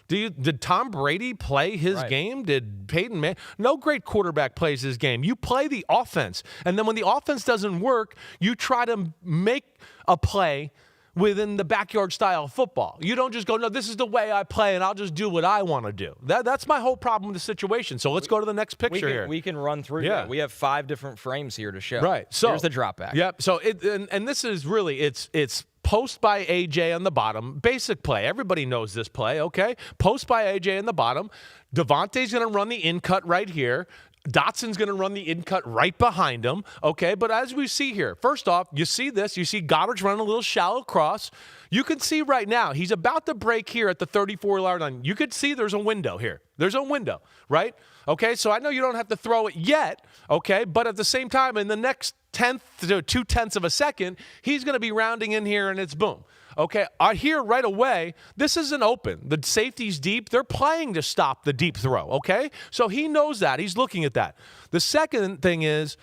Did Tom Brady play his game? Did Peyton Manning? No great quarterback plays his game. You play the offense. And then when the offense doesn't work, you try to make a play within the backyard style of football. You don't just go, no, this is the way I play, and I'll just do what I want to do. That's my whole problem with the situation. So let's go to the next picture here. We can run through that. We have 5 different frames here to show. Right. So here's the drop back. Yep. So and this is really, it's post by AJ on the bottom. Basic play. Everybody knows this play, okay? Post by AJ on the bottom. Devontae's going to run the in-cut right here. Dotson's going to run the in-cut right behind him, okay? But as we see here, first off, you see this. You see Goddard's running a little shallow cross. You can see right now, he's about to break here at the 34-yard line. You could see there's a window here. There's a window, right? Okay, so I know you don't have to throw it yet, okay? But at the same time, in the next 1/10 to 2/10 of a second, he's going to be rounding in here, and it's boom. Okay, here right away, this isn't open. The safety's deep. They're playing to stop the deep throw, okay? So he knows that. He's looking at that. The second thing is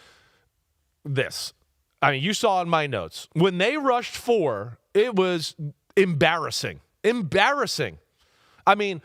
this. I mean, you saw in my notes. When they rushed 4, it was embarrassing. Embarrassing. I mean,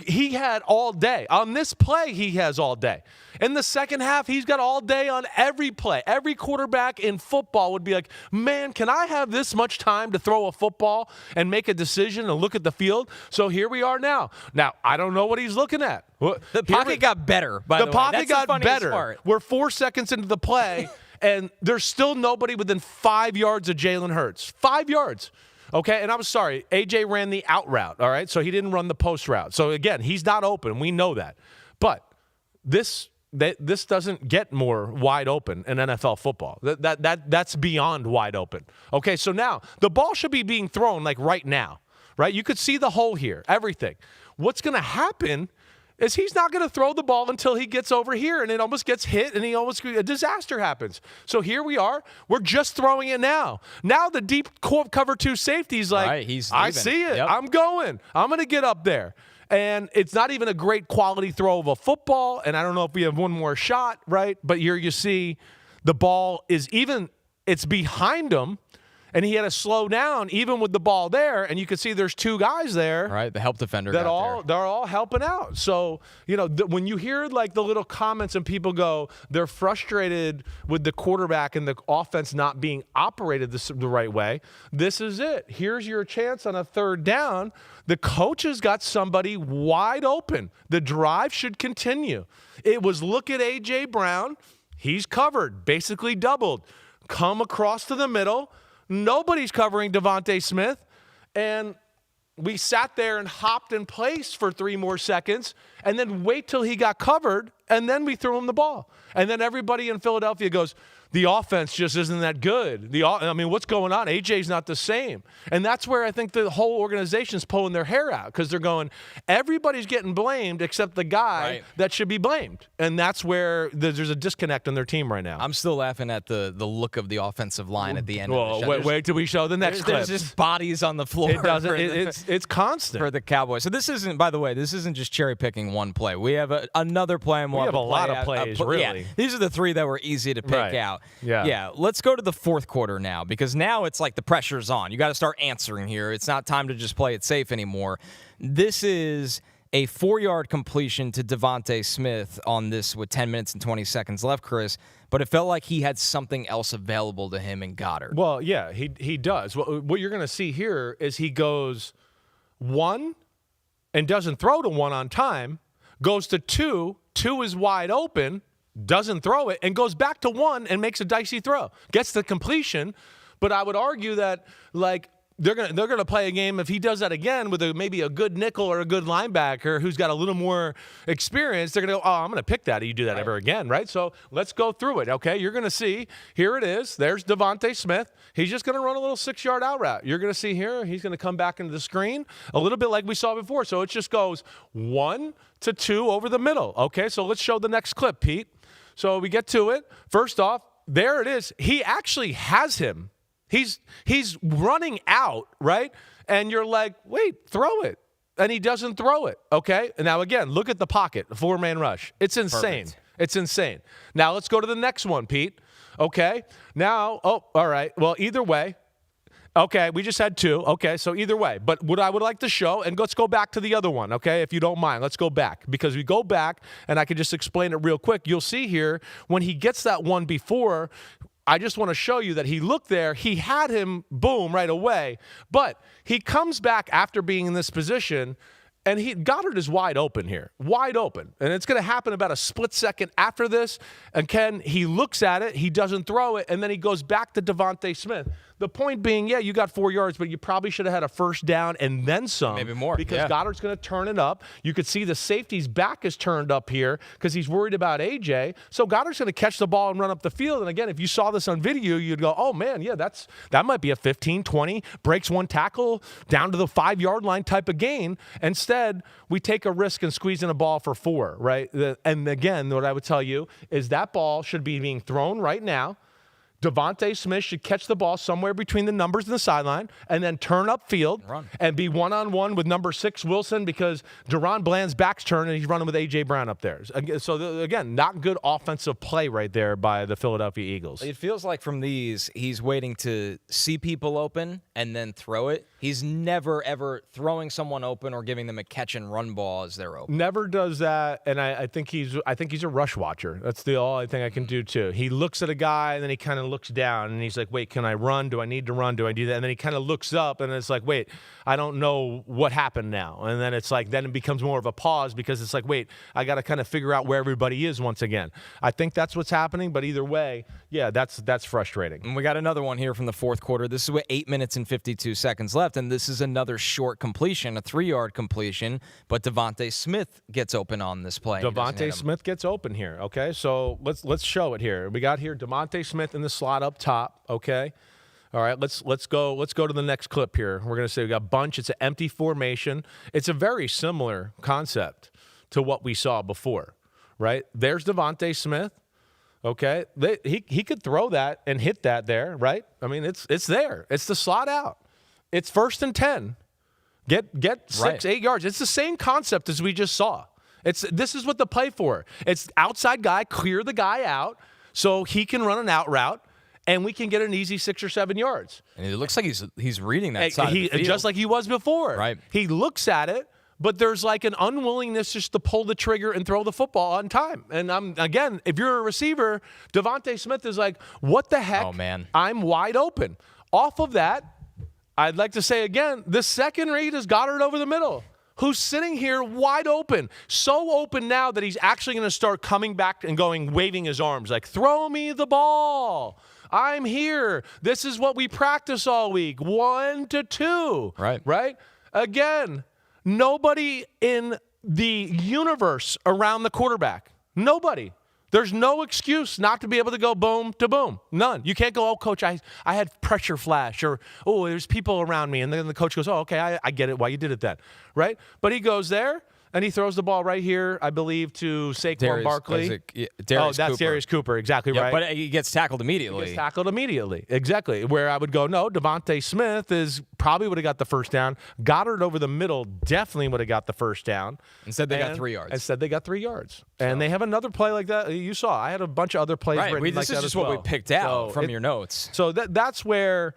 he had all day. On this play, he has all day. In the second half, he's got all day on every play. Every quarterback in football would be like, man, can I have this much time to throw a football and make a decision and look at the field? So here we are now. Now, I don't know what he's looking at. The pocket got better, by the way. The pocket got better. Part. We're 4 seconds into the play, and there's still nobody within 5 yards of Jalen Hurts. 5 yards. Okay, and I'm sorry, AJ ran the out route, all right? So he didn't run the post route. So again, he's not open. We know that. But this doesn't get more wide open in NFL football. That's beyond wide open. Okay, so now the ball should be being thrown like right now, right? You could see the hole here, everything. What's going to happen is he's not going to throw the ball until he gets over here, and it almost gets hit, and a disaster happens. So here we are. We're just throwing it now. Now the deep cover 2 safety's like, I see it. Yep. I'm going. I'm going to get up there. And it's not even a great quality throw of a football, and I don't know if we have one more shot, right? But here you see the ball it's behind him, and he had to slow down even with the ball there, and you can see there's 2 guys there. Right, the help defender. They're all helping out. So, when you hear like the little comments and people go, they're frustrated with the quarterback and the offense not being operated the right way, this is it. Here's your chance on a 3rd down. The coach has got somebody wide open. The drive should continue. It was look at A.J. Brown. He's covered, basically doubled. Come across to the middle. Nobody's covering Devontae Smith, and we sat there and hopped in place for 3 more seconds and then wait till he got covered, and then we threw him the ball. And then everybody in Philadelphia goes, the offense just isn't that good. I mean, what's going on? AJ's not the same. And that's where I think the whole organization's pulling their hair out because they're going, everybody's getting blamed except the guy that should be blamed. And that's where there's a disconnect on their team right now. I'm still laughing at the look of the offensive line at the end of the show. Wait till we show the next clip. There's just bodies on the floor. It doesn't. It's constant. For the Cowboys. So this isn't, by the way, this isn't just cherry picking one play. We have another play and we have a lot of plays, really. Yeah, these are the three that were easy to pick out. Yeah. Let's go to the fourth quarter now because now it's like the pressure's on. You got to start answering here. It's not time to just play it safe anymore. This is a 4-yard completion to Devontae Smith on this with 10 minutes and 20 seconds left, Chris. But it felt like he had something else available to him in Goddard. Well, yeah, he does. What you're going to see here is he goes 1 and doesn't throw to 1 on time, goes to 2 is wide open, doesn't throw it, and goes back to 1 and makes a dicey throw. Gets the completion, but I would argue that, like, they're gonna play a game if he does that again with maybe a good nickel or a good linebacker who's got a little more experience. They're gonna go, I'm gonna pick that. You do that ever again, right? So let's go through it. Okay, you're gonna see here it is. There's Devontae Smith. He's just gonna run a little 6-yard out route. You're gonna see here he's gonna come back into the screen a little bit like we saw before. So it just goes 1 to 2 over the middle. Okay, so let's show the next clip, Pete. So we get to it. First off, there it is. He actually has him. He's running out, right? And you're like, wait, throw it. And he doesn't throw it, okay? And now, again, look at the pocket, the 4-man rush. It's insane. Perfect. It's insane. Now, let's go to the next one, Pete. Okay? Now, all right. Well, either way. Okay, we just had 2. Okay, so either way. But what I would like to show, and let's go back to the other one, okay, if you don't mind. Let's go back. Because we go back, and I can just explain it real quick. You'll see here, when he gets that one before, I just want to show you that he looked there. He had him, boom, right away. But he comes back after being in this position, and Goddard is wide open here, wide open. And it's going to happen about a split second after this. And he looks at it, he doesn't throw it, and then he goes back to Devontae Smith. The point being, yeah, you got 4 yards, but you probably should have had a first down and then some. Maybe more. Because Goddard's going to turn it up. You could see the safety's back is turned up here because he's worried about AJ. So Goddard's going to catch the ball and run up the field. And again, if you saw this on video, you'd go, oh, man, yeah, that might be a 15, 20, breaks one tackle down to the 5-yard line type of gain. Instead, we take a risk and squeeze in a ball for 4, right? And again, what I would tell you is that ball should be being thrown right now. Devontae Smith should catch the ball somewhere between the numbers and the sideline and then turn upfield and be one-on-one with number 6 Wilson because Deron Bland's back's turned and he's running with A.J. Brown up there. So, again, not good offensive play right there by the Philadelphia Eagles. It feels like from these, he's waiting to see people open and then throw it. He's never, ever throwing someone open or giving them a catch-and-run ball as they're open. Never does that, and I think he's a rush watcher. That's the only thing I can do, too. He looks at a guy, and then he kind of looks down, and he's like, wait, can I run? Do I need to run? Do I do that? And then he kind of looks up, and it's like, wait, I don't know what happened now. And then it's like, then it becomes more of a pause because it's like, wait, I got to kind of figure out where everybody is once again. I think that's what's happening, but either way, yeah, that's frustrating. And we got another one here from the fourth quarter. This is with 8 minutes and 52 seconds left, and this is another short completion, a 3-yard completion, but Devontae Smith gets open on this play. Devontae Smith gets open here, okay? So let's show it here. We got here Devontae Smith in the slot up top, okay? All right, let's go to the next clip here. We're going to say we got bunch. It's an empty formation. It's a very similar concept to what we saw before, right? There's Devontae Smith. Okay, he could throw that and hit that there, right? I mean, it's there. It's the slot out. It's 1st and 10. Get 6, 8 yards. It's the same concept as we just saw. This is what the play for. It's outside guy, clear the guy out so he can run an out route, and we can get an easy 6 or 7 yards. And it looks like he's reading that side of the field. Just like he was before. Right. He looks at it, but there's like an unwillingness just to pull the trigger and throw the football on time. And again, if you're a receiver, Devontae Smith is like, what the heck? Oh, man. I'm wide open. Off of that, I'd like to say again, the second read is Goddard over the middle, who's sitting here wide open. So open now that he's actually going to start coming back and waving his arms like, throw me the ball. I'm here. This is what we practice all week. 1 to 2. Right? Again, nobody in the universe around the quarterback. Nobody. There's no excuse not to be able to go boom to boom. None. You can't go, oh, coach, I had pressure flash, or, oh, there's people around me. And then the coach goes, oh, okay, I get it, why you did it then, right? But he goes there, and he throws the ball right here, I believe, to Saquon Barkley. That's Darius Cooper, exactly right. But he gets tackled immediately. Exactly. Where I would go, no, Devontae Smith probably would have got the first down. Goddard over the middle definitely would have got the first down. Instead, they got 3 yards. And they have another play like that. You saw, I had a bunch of other plays written like that as well. This is just what we picked out from your notes. So that's where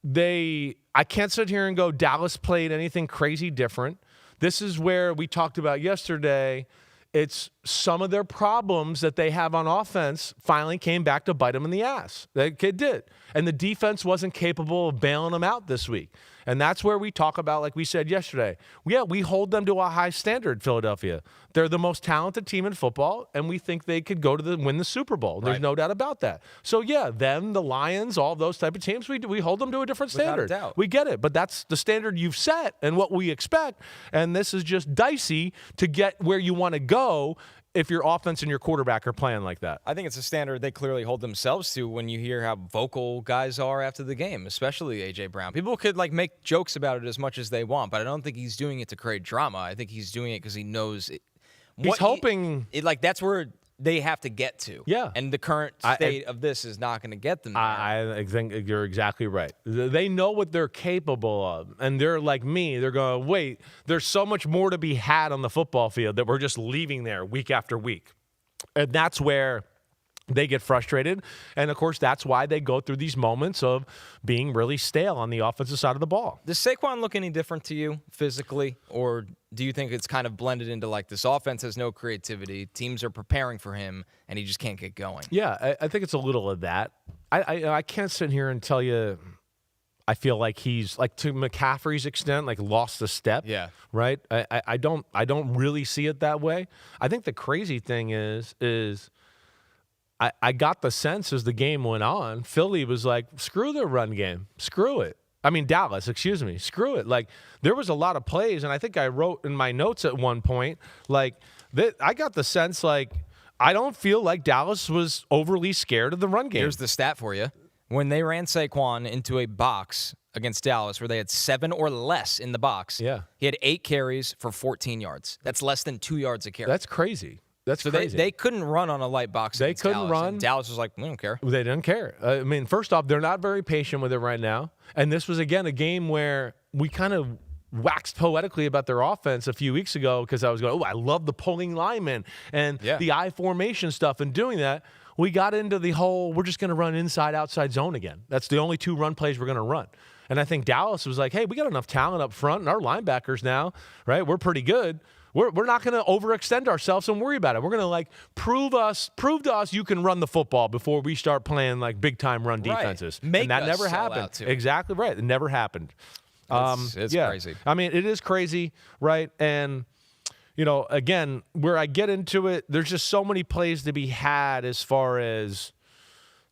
I can't sit here and go, Dallas played anything crazy different. This is where we talked about yesterday. It's some of their problems that they have on offense finally came back to bite them in the ass. It did. And the defense wasn't capable of bailing them out this week. And that's where we talk about, like we said yesterday, we hold them to a high standard, Philadelphia. They're the most talented team in football, and we think they could go to win the Super Bowl. There's no doubt about that. So, them, the Lions, all those type of teams, we hold them to a different standard. Without a doubt. We get it, but that's the standard you've set and what we expect. And this is just dicey to get where you want to go if your offense and your quarterback are playing like that. I think it's a standard they clearly hold themselves to when you hear how vocal guys are after the game, especially A.J. Brown. People could make jokes about it as much as they want, but I don't think he's doing it to create drama. I think he's doing it because he knows it. He's hoping. That's where they have to get to. Yeah. And the current state of this is not going to get them there. I think you're exactly right. They know what they're capable of, and they're like me. They're going, wait, there's so much more to be had on the football field that we're just leaving there week after week. And that's where they get frustrated. And, of course, that's why they go through these moments of being really stale on the offensive side of the ball. Does Saquon look any different to you physically, or do you think it's kind of blended into this offense has no creativity, teams are preparing for him, and he just can't get going? Yeah, I think it's a little of that. I can't sit here and tell you I feel like he's, to McCaffrey's extent, lost a step. Yeah. Right? I don't really see it that way. I think the crazy thing is I got the sense as the game went on, Philly was like, screw their run game. Screw it. I mean, Dallas, excuse me. Screw it. There was a lot of plays, and I think I wrote in my notes at one point, that I got the sense, I don't feel like Dallas was overly scared of the run game. Here's the stat for you. When they ran Saquon into a box against Dallas where they had 7 or less in the box, he had 8 carries for 14 yards. That's less than 2 yards a carry. That's crazy. That's crazy. They couldn't run on a light box. They couldn't Dallas, run. And Dallas was like, we don't care. They didn't care. I mean, first off, they're not very patient with it right now. And this was, again, a game where we kind of waxed poetically about their offense a few weeks ago because I was going, I love the pulling linemen and the I formation stuff and doing that. We got into the whole, we're just going to run inside, outside zone again. That's the only 2 run plays we're going to run. And I think Dallas was like, hey, we got enough talent up front and our linebackers now, right? We're pretty good. We're not going to overextend ourselves and worry about it. We're going to prove to us you can run the football before we start playing again, where I get into it, there's just so many plays to be had as far as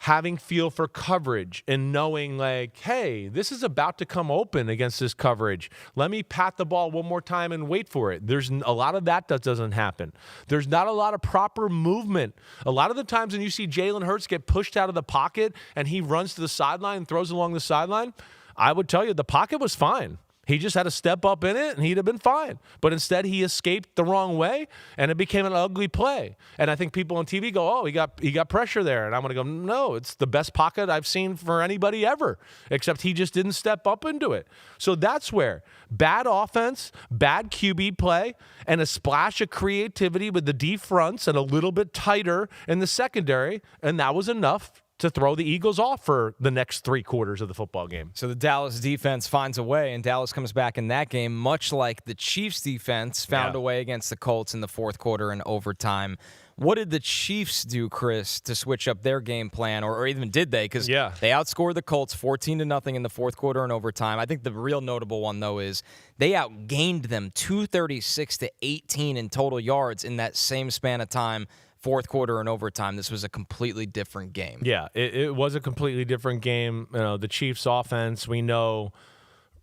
having feel for coverage and knowing hey, this is about to come open against this coverage. Let me pat the ball one more time and wait for it. There's a lot of that doesn't happen. There's not a lot of proper movement. A lot of the times when you see Jalen Hurts get pushed out of the pocket and he runs to the sideline and throws along the sideline, I would tell you the pocket was fine. He just had to step up in it, and he'd have been fine. But instead, he escaped the wrong way, and it became an ugly play. And I think people on TV go, oh, he got pressure there. And I'm going to go, no, it's the best pocket I've seen for anybody ever, except he just didn't step up into it. So that's where bad offense, bad QB play, and a splash of creativity with the D fronts and a little bit tighter in the secondary, and that was enough to throw the Eagles off for the next 3 quarters of the football game. So the Dallas defense finds a way, and Dallas comes back in that game, much like the Chiefs defense found a way against the Colts in the 4th quarter and overtime. What did the Chiefs do, Chris, to switch up their game plan, or even did they? Because they outscored the Colts 14-0 in the 4th quarter and overtime. I think the real notable one, though, is they outgained them 236-18 in total yards in that same span of time. 4th quarter and overtime, this was a completely different game. Yeah, it was a completely different game. The Chiefs' offense, we know,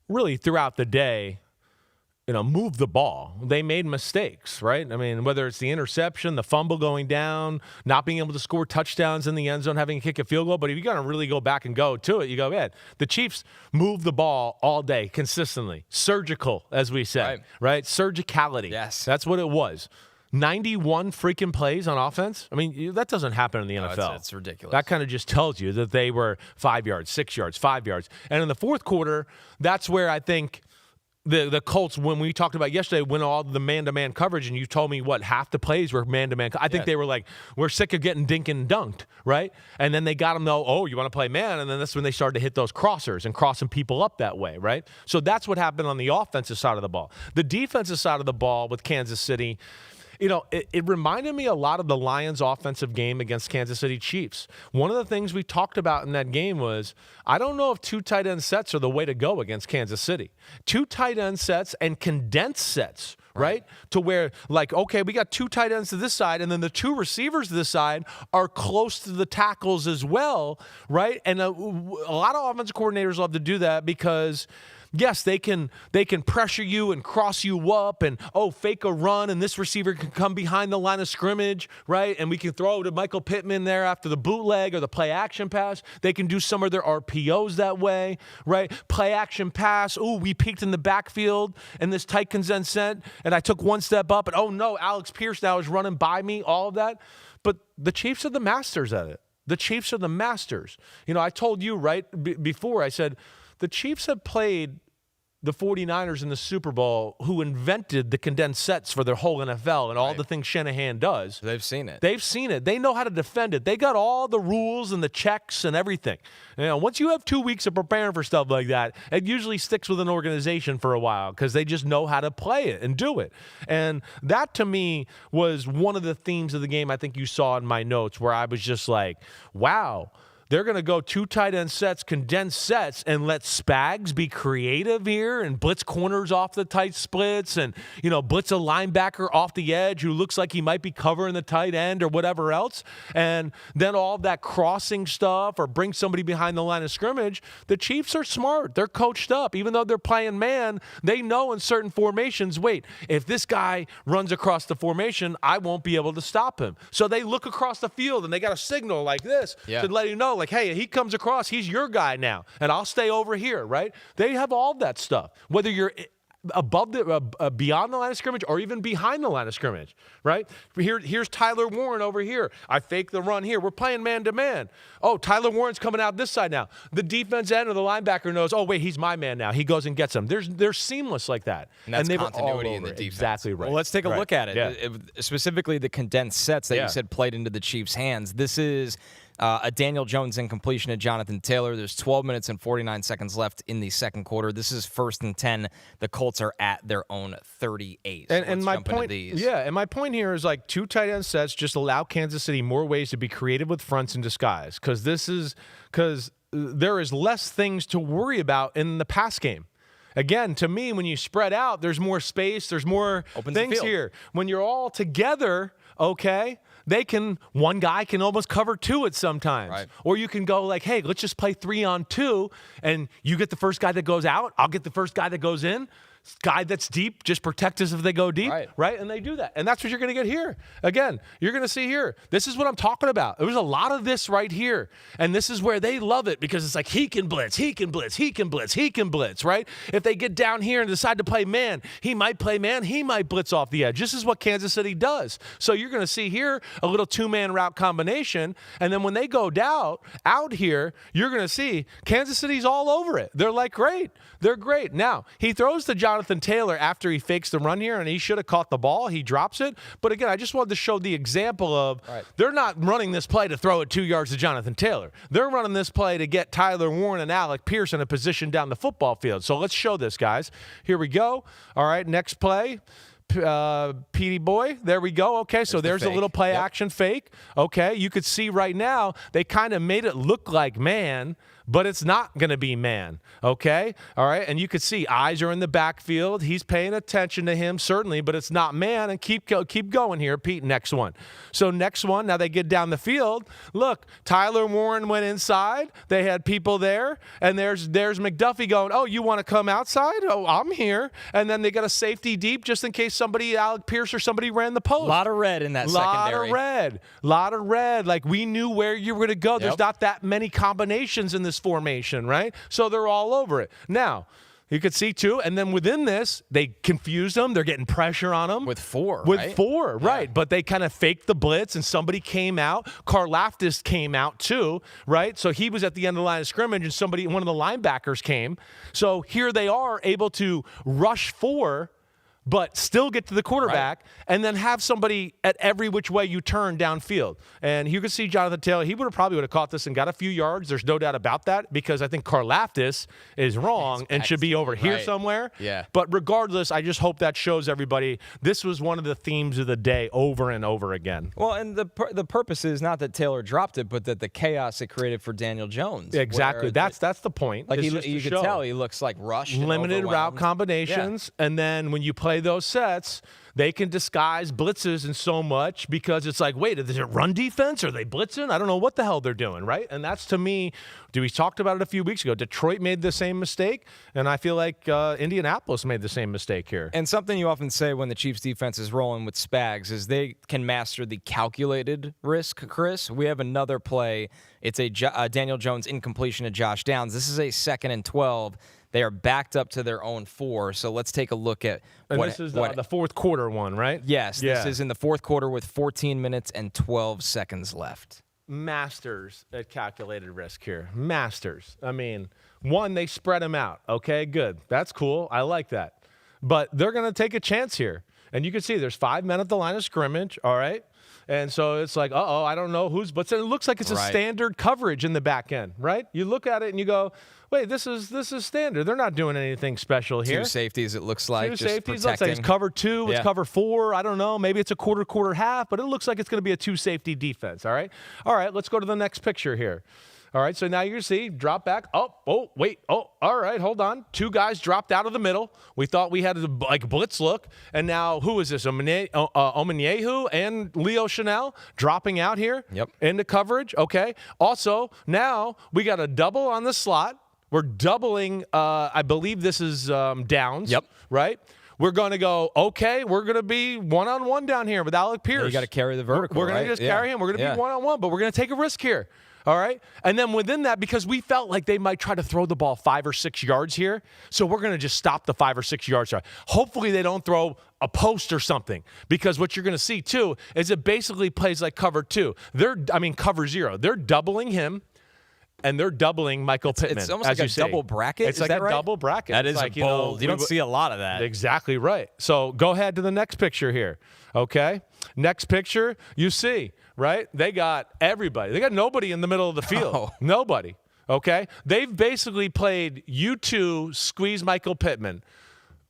really throughout the day, move the ball. They made mistakes, right? I mean, whether it's the interception, the fumble going down, not being able to score touchdowns in the end zone, having to kick a field goal. But if you're going to really go back and go to it, you go, man, the Chiefs move the ball all day consistently. Surgical, as we said, right? Surgicality. Yes. That's what it was. 91 freaking plays on offense. I mean, that doesn't happen in the NFL. It's ridiculous. That kind of just tells you that they were 5 yards, 6 yards, 5 yards. And in the fourth quarter, that's where I think the Colts, when we talked about yesterday, when all the man-to-man coverage, and you told me, half the plays were man-to-man. I think they were like, we're sick of getting dink and dunked, right? And then they got them, though, you want to play man? And then that's when they started to hit those crossers and crossing people up that way, right? So that's what happened on the offensive side of the ball. The defensive side of the ball with Kansas City, it reminded me a lot of the Lions' offensive game against Kansas City Chiefs. One of the things we talked about in that game was, I don't know if 2 tight end sets are the way to go against Kansas City. 2 tight end sets and condensed sets, right? To where, okay, we got 2 tight ends to this side, and then the 2 receivers to this side are close to the tackles as well, right? And a lot of offensive coordinators love to do that because, yes, they can pressure you and cross you up and, fake a run, and this receiver can come behind the line of scrimmage, right? And we can throw to Michael Pittman there after the bootleg or the play action pass. They can do some of their RPOs that way, right? Play action pass. We peeked in the backfield and this tight condensed set, and I took one step up, and no, Alex Pierce now is running by me, all of that. But the Chiefs are the masters at it. The Chiefs are the masters. I told you before, I said, the Chiefs have played the 49ers in the Super Bowl, who invented the condensed sets for their whole NFL and all the things Shanahan does. They've seen it. They know how to defend it. They got all the rules and the checks and everything. Once you have 2 weeks of preparing for stuff like that, it usually sticks with an organization for a while because they just know how to play it and do it. And that, to me, was one of the themes of the game I think you saw in my notes, where I was just like, wow. They're going to go 2 tight end sets, condensed sets, and let Spags be creative here and blitz corners off the tight splits and, blitz a linebacker off the edge who looks like he might be covering the tight end or whatever else. And then all that crossing stuff or bring somebody behind the line of scrimmage. The Chiefs are smart. They're coached up. Even though they're playing man, they know in certain formations, if this guy runs across the formation, I won't be able to stop him. So they look across the field and they got a signal like this to let you know, hey, he comes across, he's your guy now, and I'll stay over here, right? They have all that stuff, whether you're above beyond the line of scrimmage or even behind the line of scrimmage, right? Here's Tyler Warren over here. I fake the run here. We're playing man-to-man. Tyler Warren's coming out this side now. The defense end or the linebacker knows, he's my man now. He goes and gets him. They're seamless like that. And that's they continuity all in the over. defense. Exactly right. Well, let's take a look at it. Yeah. Specifically the condensed sets that you said played into the Chiefs' hands. This is a Daniel Jones incompletion to Jonathan Taylor. There's 12 minutes and 49 seconds left in the second quarter. This is 1st and 10. The Colts are at their own 38. So and my point, and my point here is 2 tight end sets just allow Kansas City more ways to be creative with fronts and disguise because there is less things to worry about in the pass game. Again, to me, when you spread out, there's more space, there's more things here. When you're all together, one guy can almost cover 2 at sometimes. Right. Or you can go hey, let's just play 3-on-2, and you get the first guy that goes out, I'll get the first guy that goes in. Guy that's deep, just protect us if they go deep, right? And they do that. And that's what you're going to get here. Again, you're going to see here. This is what I'm talking about. There's a lot of this right here. And this is where they love it because it's he can blitz, he can blitz, he can blitz, he can blitz, right? If they get down here and decide to play man, he might play man, he might blitz off the edge. This is what Kansas City does. So you're going to see here a little 2-man route combination. And then when they go out here, you're going to see Kansas City's all over it. They're great. They're great. Now, he throws to Jonathan Taylor after he fakes the run here, and he should have caught the ball. He drops it. But again, I just wanted to show the example of they're not running this play to throw it 2 yards to Jonathan Taylor. They're running this play to get Tyler Warren and Alec Pierce in a position down the football field. So let's show this, guys. Here we go. All right, next play. Petey boy, there we go. Okay, so there's a little play action fake. Okay, you could see right now they kind of made it look like man, but it's not going to be man, okay? All right, and you could see eyes are in the backfield. He's paying attention to him, certainly, but it's not man, and keep going here, Pete, next one. So next one, now they get down the field. Look, Tyler Warren went inside. They had people there, and there's McDuffie going, oh, you want to come outside? Oh, I'm here. And then they got a safety deep just in case somebody, Alec Pierce or somebody ran the post. A lot of red in that secondary. Lot of red. Like, we knew where you were going to go. There's not that many combinations in this formation, right? So they're all over it. Now, you could see, too, and then within this, they confused them. They're getting pressure on them. With four, right? But they kind of faked the blitz, and somebody came out. Karlaftis came out, too, right? So he was at the end of the line of scrimmage, and one of the linebackers came. So here they are able to rush 4, but still get to the quarterback, and then have somebody at every which way you turn downfield. And you can see Jonathan Taylor, he probably would have caught this and got a few yards. There's no doubt about that, because I think Karlaftis is wrong and should be over here somewhere. Yeah. But regardless, I just hope that shows everybody this was one of the themes of the day over and over again. Well, and the purpose is not that Taylor dropped it, but that the chaos it created for Daniel Jones. Exactly. That's the point. Like, you could tell he looks like rushed. Limited route combinations, and then when you play those sets, they can disguise blitzes and so much, because it's like, wait, is it run defense? Are they blitzing? I don't know what the hell they're doing, right? And that's, to me, we talked about it a few weeks ago. Detroit made the same mistake, and I feel like Indianapolis made the same mistake here. And something you often say when the Chiefs defense is rolling with Spags is they can master the calculated risk, Chris. We have another play. It's a Daniel Jones incompletion to Josh Downs. This is a 2nd and 12. They are backed up to their own 4. So let's take a look at this is the fourth quarter one, right? Yes, this is in the fourth quarter with 14 minutes and 12 seconds left. Masters at calculated risk here. Masters. I mean, one, they spread them out. Okay, good. That's cool. I like that. But they're going to take a chance here. And you can see there's 5 men at the line of scrimmage, all right? And so it's like, I don't know who's, but it looks like it's a standard coverage in the back end, right? You look at it and you go, wait, this is standard. They're not doing anything special here. 2 safeties, it looks like. 2 just safeties. Looks like it's cover 2, it's cover 4. I don't know. Maybe it's a quarter, half, but it looks like it's going to be a 2-safety defense, all right? All right, let's go to the next picture here. All right, so now you can see, drop back. Wait. All right, hold on. 2 guys dropped out of the middle. We thought we had a blitz look. And now, who is this? Omenyehu and Leo Chanel dropping out here into coverage. Okay. Also, now we got a double on the slot. We're doubling, I believe this is Downs. Right? We're going to go, we're going to be one-on-one down here with Alec Pierce. You got to carry the vertical, We're going to just carry him. We're going to be one-on-one, but we're going to take a risk here. All right? And then within that, because we felt like they might try to throw the ball 5 or 6 yards here, so we're going to just stop the 5 or 6 yards. Hopefully they don't throw a post or something, because what you're going to see, too, is it basically plays like cover 2. Cover 0. They're doubling him, and they're doubling Michael Pittman. It's almost like a double bracket. It's like a double bracket. That is like, bold. You don't see a lot of that. Exactly right. So go ahead to the next picture here. Okay? Next picture, you see, right? They got everybody. They got nobody in the middle of the field. Nobody. Okay? They've basically played U2 squeeze Michael Pittman.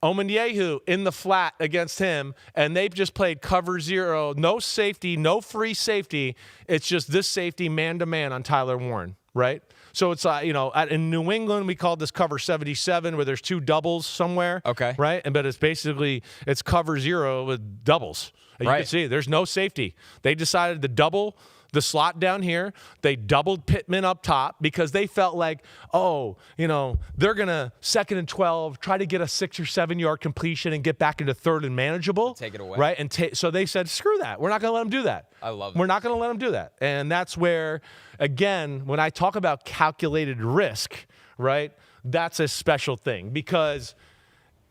Omenyehu in the flat against him, and they've just played cover 0. No safety, no free safety. It's just this safety man-to-man on Tyler Warren, right? So it's, in New England, we called this cover 77, where there's 2 doubles somewhere. Okay. Right? But it's cover 0 with doubles. And you can see there's no safety. They decided to double the slot down here. They doubled Pittman up top because they felt like, they're going to 2nd and 12, try to get a 6 or 7 yard completion and get back into 3rd and manageable. Take it away. Right? And so they said, screw that. We're not going to let them do that. I love it. We're not going to let them do that. And that's where, again, when I talk about calculated risk, right, that's a special thing because,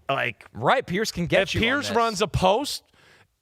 Pierce can get if Pierce runs a post,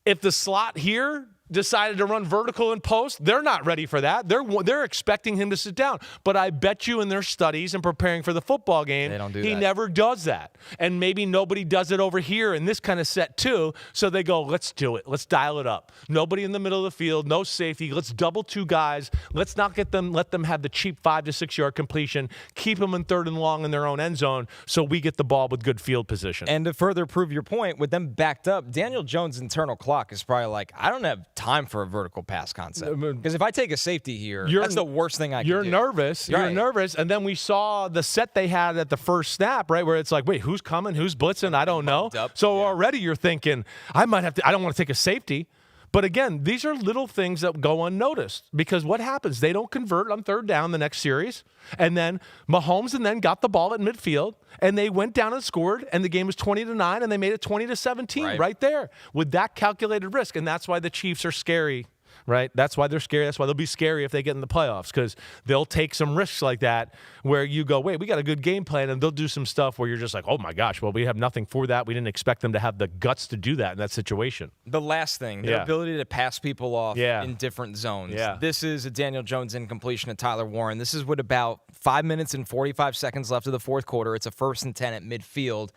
if the slot here decided to run vertical and post, they're not ready for that. They're expecting him to sit down. But I bet you in their studies and preparing for the football game, they don't do he that. never does that. And maybe nobody does it over here in this kind of set too. So they go, let's do it. Let's dial it up. Nobody in the middle of the field, no safety. Let's double 2 guys. Let's not let them have the cheap 5 to 6 yard completion. Keep them in 3rd and long in their own end zone so we get the ball with good field position. And to further prove your point, with them backed up, Daniel Jones' internal clock is probably like, I don't have time for a vertical pass concept. Because if I take a safety here, that's the worst thing I can do. You're nervous. You're nervous. And then we saw the set they had at the first snap, right, where it's like, wait, who's coming? Who's blitzing? I don't know. So already you're thinking, I don't want to take a safety. But again, these are little things that go unnoticed because what happens? They don't convert on third down the next series. And then Mahomes got the ball at midfield and they went down and scored and the game was 20-9 and they made it 20-17 right there with that calculated risk. And that's why the Chiefs are scary. Right? That's why they're scary. That's why they'll be scary if they get in the playoffs because they'll take some risks like that where you go, wait, we got a good game plan, and they'll do some stuff where you're just like, oh, my gosh, well, we have nothing for that. We didn't expect them to have the guts to do that in that situation. The last thing, their ability to pass people off in different zones. Yeah. This is a Daniel Jones incompletion to Tyler Warren. This is with about 5 minutes and 45 seconds left of the fourth quarter. It's a 1st and 10 at midfield.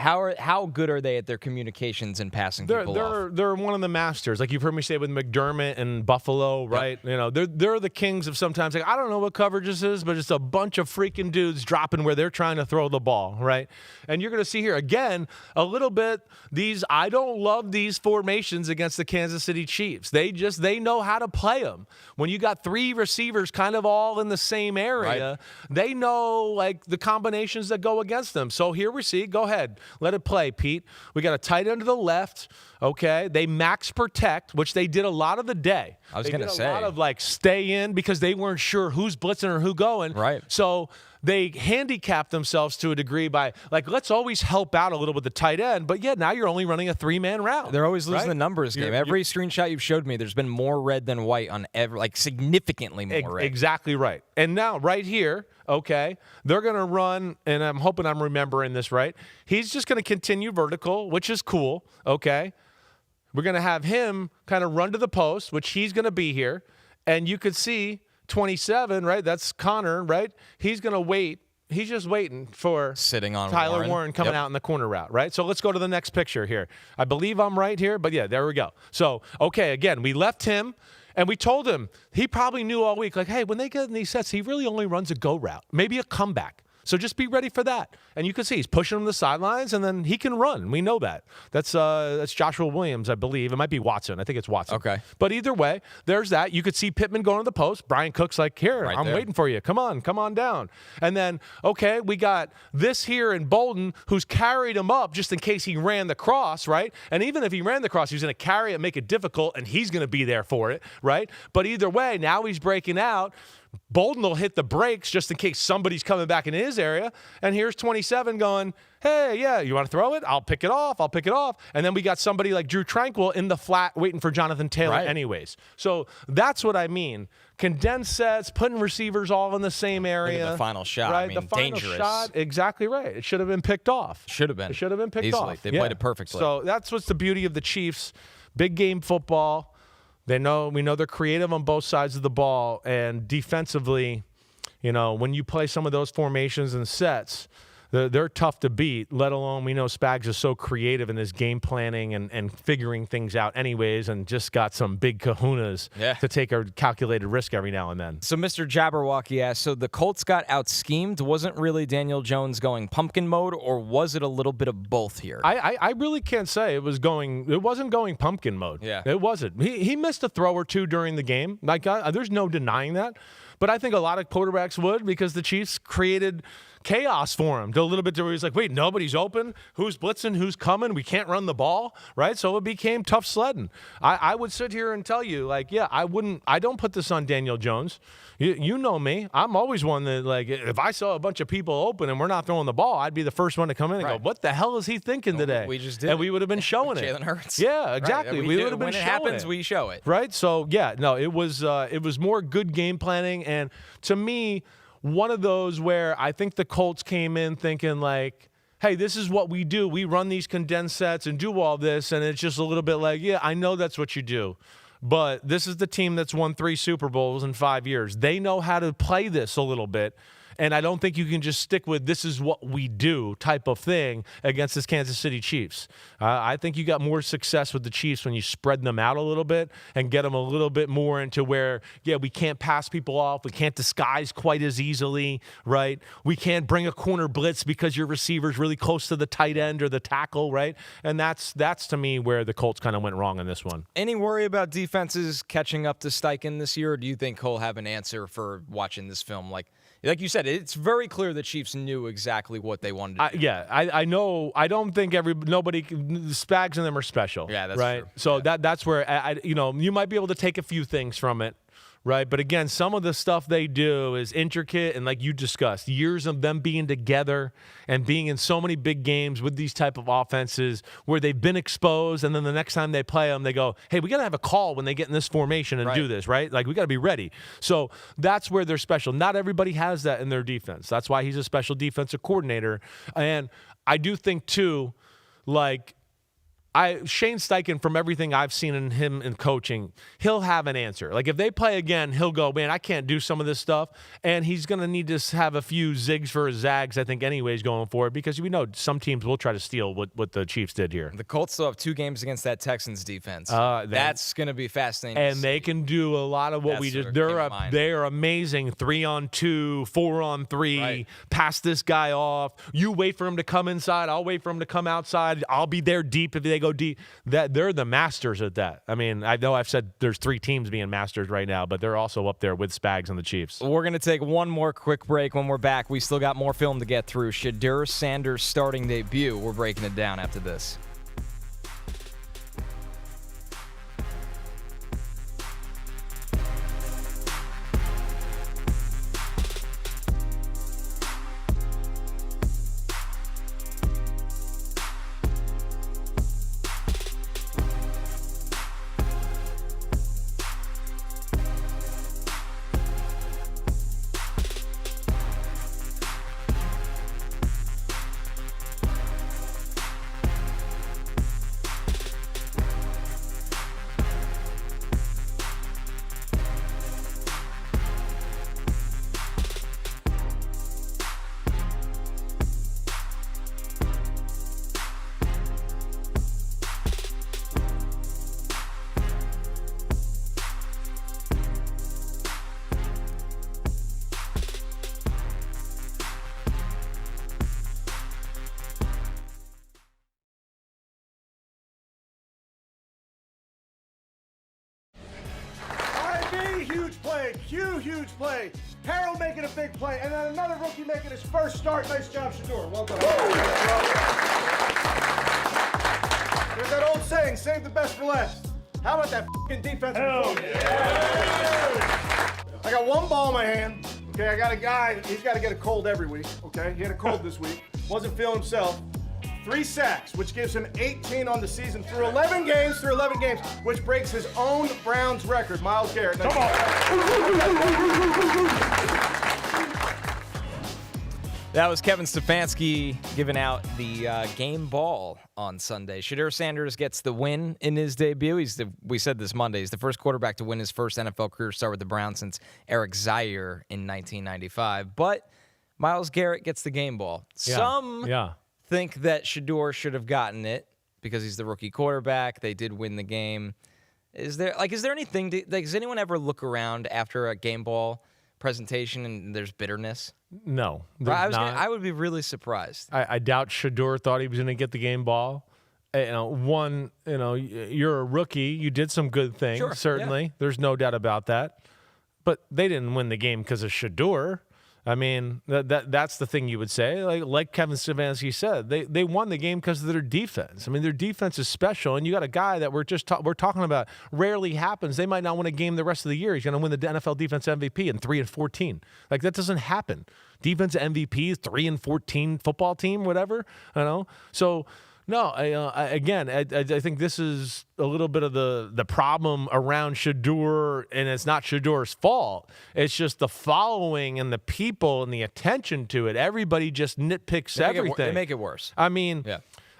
How good are they at their communications and passing people off? They're one of the masters. Like you've heard me say with McDermott and Buffalo, right? You know, they're the kings of sometimes like I don't know what coverage this is, but it's a bunch of freaking dudes dropping where they're trying to throw the ball, right? And you're going to see here again a little bit I don't love these formations against the Kansas City Chiefs. They know how to play them. When you got 3 receivers kind of all in the same area, they know like the combinations that go against them. So here we see, go ahead. Let it play, Pete. We got a tight end to the left. Okay. They max protect, which they did a lot of the day. I was going to say. A lot of like stay in because they weren't sure who's blitzing or who going. Right. So they handicapped themselves to a degree by like, let's always help out a little with the tight end. But now you're only running a 3-man route. They're always losing the numbers game. Every screenshot you've showed me, there's been more red than white on significantly more red. Exactly right. And now right here, okay, they're going to run, and I'm hoping I'm remembering this right. He's just going to continue vertical, which is cool, okay? We're going to have him kind of run to the post, which he's going to be here. And you could see 27, right? That's Connor, right? He's going to wait. He's just waiting for sitting on Tyler Warren coming out in the corner route, right? So let's go to the next picture here. I believe I'm right here, but there we go. So, okay, again, we left him. And we told him, he probably knew all week, like, hey, when they get in these sets, he really only runs a go route, maybe a comeback. So just be ready for that. And you can see he's pushing him to the sidelines, and then he can run. We know that. That's Joshua Williams, I believe. It might be Watson. I think it's Watson. Okay. But either way, there's that. You could see Pittman going to the post. Brian Cook's like, here, I'm waiting for you. Come on down. And then, okay, we got this here in Bolden who's carried him up just in case he ran the cross, right? And even if he ran the cross, he was going to carry it, make it difficult, and he's going to be there for it, right? But either way, now he's breaking out. Bolden will hit the brakes just in case somebody's coming back in his area. And here's 27 going, hey, you want to throw it? I'll pick it off. And then we got somebody like Drew Tranquill in the flat waiting for Jonathan Taylor anyways. So that's what I mean. Condensed sets, putting receivers all in the same area. Look at the final shot. Right? I mean, the final dangerous. Shot, exactly right. It should have been picked off. It should have been picked easily off. They played it perfectly. So that's what's the beauty of the Chiefs. Big game football. We know they're creative on both sides of the ball, and defensively, when you play some of those formations and sets, they're tough to beat, let alone we know Spags is so creative in his game planning and figuring things out anyways, and just got some big kahunas to take a calculated risk every now and then. So Mr. Jabberwocky asked, so the Colts got out-schemed. Wasn't really Daniel Jones going pumpkin mode, or was it a little bit of both here? I really can't say it wasn't going pumpkin mode. Yeah. It wasn't. He missed a throw or two during the game. Like there's no denying that. But I think a lot of quarterbacks would, because the Chiefs created chaos for him. To a little bit to where he's like, wait, nobody's open. Who's blitzing? Who's coming? We can't run the ball, right? So it became tough sledding. I would sit here and tell you, like, I don't put this on Daniel Jones. You know me. I'm always one that, like, if I saw a bunch of people open and we're not throwing the ball, I'd be the first one to come in and go, what the hell is he thinking today? We just did. And we would have been showing it. Jalen Hurts. Yeah, exactly. Right. We would have been showing it. When it happens, we show it. Right? So, it was more good game planning. And to me, one of those where I think the Colts came in thinking like, hey, this is what we do. We run these condensed sets and do all this. And it's just a little bit like, I know that's what you do. But this is the team that's won 3 Super Bowls in 5 years. They know how to play this a little bit. And I don't think you can just stick with this is what we do type of thing against this Kansas City Chiefs. I think you got more success with the Chiefs when you spread them out a little bit and get them a little bit more into where, we can't pass people off. We can't disguise quite as easily, right? We can't bring a corner blitz because your receiver's really close to the tight end or the tackle, right? And that's to me where the Colts kind of went wrong in this one. Any worry about defenses catching up to Steichen this year, or do you think he'll have an answer for watching this film? Like you said, it's very clear the Chiefs knew exactly what they wanted to do. I know. I don't think nobody, Spags and them are special. Yeah, that's right. true. So that's where you might be able to take a few things from it. Right. But again, some of the stuff they do is intricate. And like you discussed, years of them being together and being in so many big games with these type of offenses where they've been exposed. And then the next time they play them, they go, hey, we got to have a call when they get in this formation and do this. Right. Like we got to be ready. So that's where they're special. Not everybody has that in their defense. That's why he's a special defensive coordinator. And I do think, too, like, Shane Steichen, from everything I've seen in him in coaching, he'll have an answer. Like if they play again, he'll go, man, I can't do some of this stuff. And he's going to need to have a few zigs for his zags, I think, anyways, going forward, because we know some teams will try to steal what the Chiefs did here. The Colts still have 2 games against that Texans defense. That's going to be fascinating. And they can do a lot of what we just. They're amazing. 3-on-2, 4-on-3. Right. Pass this guy off. You wait for him to come inside. I'll wait for him to come outside. I'll be there deep if they go deep. That they're the masters at that. I mean, I know I've said there's 3 teams being masters right now, but they're also up there with Spags and the Chiefs. We're going to take one more quick break. When we're back, we still got more film to get through. Shedeur Sanders' starting debut. We're breaking it down after this. Huge play. Harold making a big play, and then another rookie making his first start. Nice job, Shedeur. Well done. There's that old saying, save the best for last. How about that f***ing defensive performance? Yeah. I got one ball in my hand. Okay, I got a guy, he's got to get a cold every week. Okay, he had a cold this week. Wasn't feeling himself. 3 sacks, which gives him 18 on the season through 11 games, which breaks his own Browns record. Myles Garrett. Come on. That was Kevin Stefanski giving out the game ball on Sunday. Shedeur Sanders gets the win in his debut. We said this Monday. He's the first quarterback to win his first NFL career start with the Browns since Eric Zaire in 1995. But Myles Garrett gets the game ball. Some think that Shedeur should have gotten it because he's the rookie quarterback. They did win the game. Is there anything? Does anyone ever look around after a game ball presentation and there's bitterness? No, I would be really surprised. I doubt Shedeur thought he was going to get the game ball. You're a rookie. You did some good things, certainly. Yeah. There's no doubt about that. But they didn't win the game because of Shedeur. I mean, that's the thing you would say. Like Kevin Stefanski said, they won the game because of their defense. I mean, their defense is special, and you got a guy that we're talking about rarely happens. They might not win a game the rest of the year. He's going to win the NFL Defense MVP in 3-14. Like, that doesn't happen. Defense MVP, 3-14 football team, whatever. So. No, I think this is a little bit of the problem around Shedeur, and it's not Shedeur's fault. It's just the following and the people and the attention to it. Everybody just nitpicks everything. They make it worse. I mean,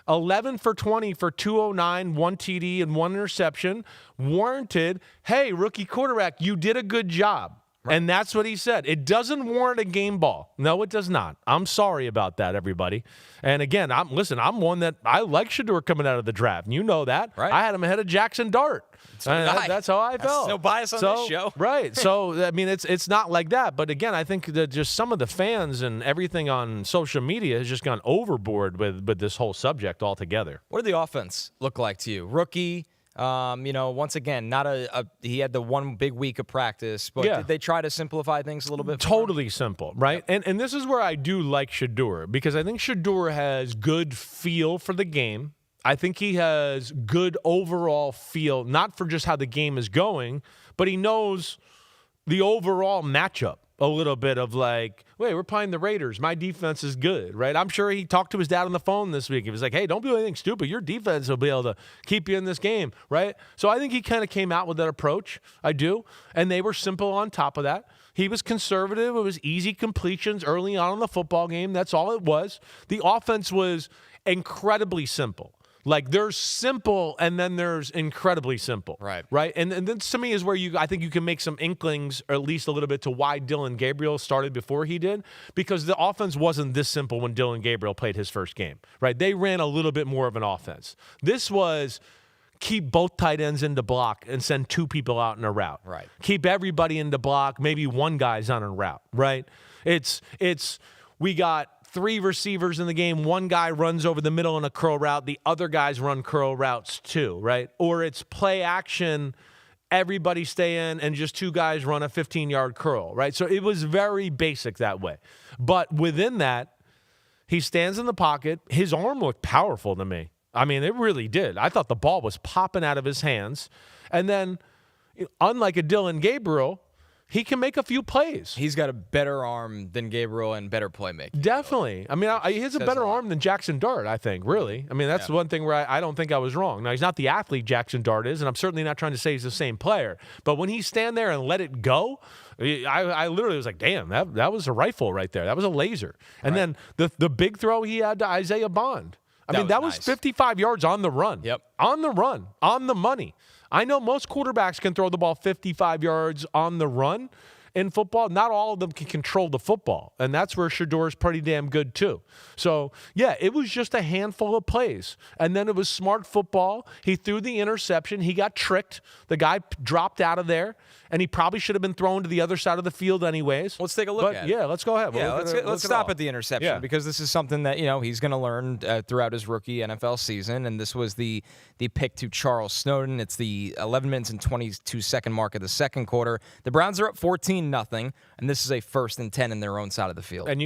11 for 20 for 209, 1 TD, and 1 interception. Warranted, hey, rookie quarterback, you did a good job. Right. And that's what he said. It doesn't warrant a game ball. No, it does not. I'm sorry about that, everybody. And again, I'm one that I like Shedeur coming out of the draft. And you know that. Right. I had him ahead of Jackson Dart. That's how I felt. No bias on this show. Right. So, I mean, it's not like that. But again, I think that just some of the fans and everything on social media has just gone overboard with this whole subject altogether. What did the offense look like to you? Rookie, once again, not he had the one big week of practice, but did they try to simplify things a little bit? Totally simple, right? Yep. And this is where I do like Shedeur, because I think Shedeur has good feel for the game. I think he has good overall feel, not for just how the game is going, but he knows the overall matchup a little bit of like, wait, we're playing the Raiders. My defense is good, right? I'm sure he talked to his dad on the phone this week. He was like, hey, don't do anything stupid. Your defense will be able to keep you in this game, right? So I think he kind of came out with that approach. I do. And they were simple on top of that. He was conservative. It was easy completions early on in the football game. That's all it was. The offense was incredibly simple. Like, there's simple and then there's incredibly simple. Right. And then to me is where I think you can make some inklings, or at least a little bit, to why Dillon Gabriel started before he did, because the offense wasn't this simple when Dillon Gabriel played his first game, right? They ran a little bit more of an offense. This was keep both tight ends into block and send two people out in a route. Right. Keep everybody into block, maybe one guy's on a route, right? We got 3 receivers in the game. One guy runs over the middle in a curl route. The other guys run curl routes too, right? Or it's play action, everybody stay in, and just 2 guys run a 15-yard curl, right? So it was very basic that way. But within that, he stands in the pocket. His arm looked powerful to me. I mean, it really did. I thought the ball was popping out of his hands. And then, unlike a Dillon Gabriel, he can make a few plays. He's got a better arm than Gabriel and better playmaking. Definitely. I mean, he has a better arm than Jackson Dart, I think, really. I mean, that's one thing where I don't think I was wrong. Now, he's not the athlete Jackson Dart is, and I'm certainly not trying to say he's the same player. But when he stand there and let it go, I literally was like, damn, that was a rifle right there. That was a laser. And then the big throw he had to Isaiah Bond. That was 55 yards on the run. Yep. On the run. On the money. I know most quarterbacks can throw the ball 55 yards on the run in football. Not all of them can control the football, and that's where Shedeur is pretty damn good too. So, yeah, it was just a handful of plays, and then it was smart football. He threw the interception. He got tricked. The guy dropped out of there, and he probably should have been thrown to the other side of the field anyways. Let's take a look at it. Yeah, let's go ahead. Yeah, let's stop at the interception, because this is something that he's going to learn throughout his rookie NFL season, and this was the pick to Charles Snowden. It's the 11 minutes and 22-second mark of the second quarter. The Browns are up 14-0, and this is a 1st and 10 in their own side of the field. And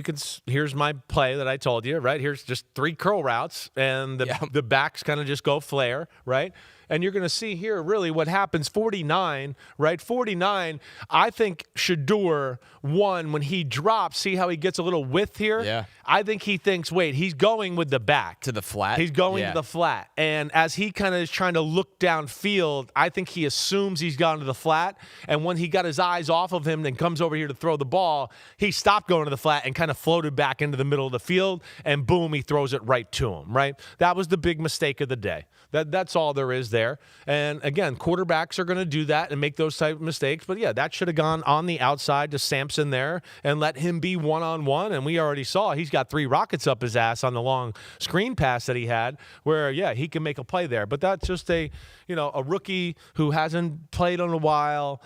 here's my play that I told you, right? Here's just 3 curl routes, and the backs kind of just go flare, right? And you're going to see here really what happens. 49, right? 49, I think Shedeur won when he drops. See how he gets a little width here? Yeah. I think he thinks, wait, he's going with the back. To the flat? He's going to the flat. And as he kind of is trying to look downfield, I think he assumes he's gone to the flat. And when he got his eyes off of him and comes over here to throw the ball, he stopped going to the flat and kind of floated back into the middle of the field. And boom, he throws it right to him, right? That was the big mistake of the day. That's all there is there. And again, quarterbacks are going to do that and make those type of mistakes. But yeah, that should have gone on the outside to Sampson there and let him be one-on-one. And we already saw he's got 3 rockets up his ass on the long screen pass that he had where, yeah, he can make a play there. But that's just a rookie who hasn't played in a while.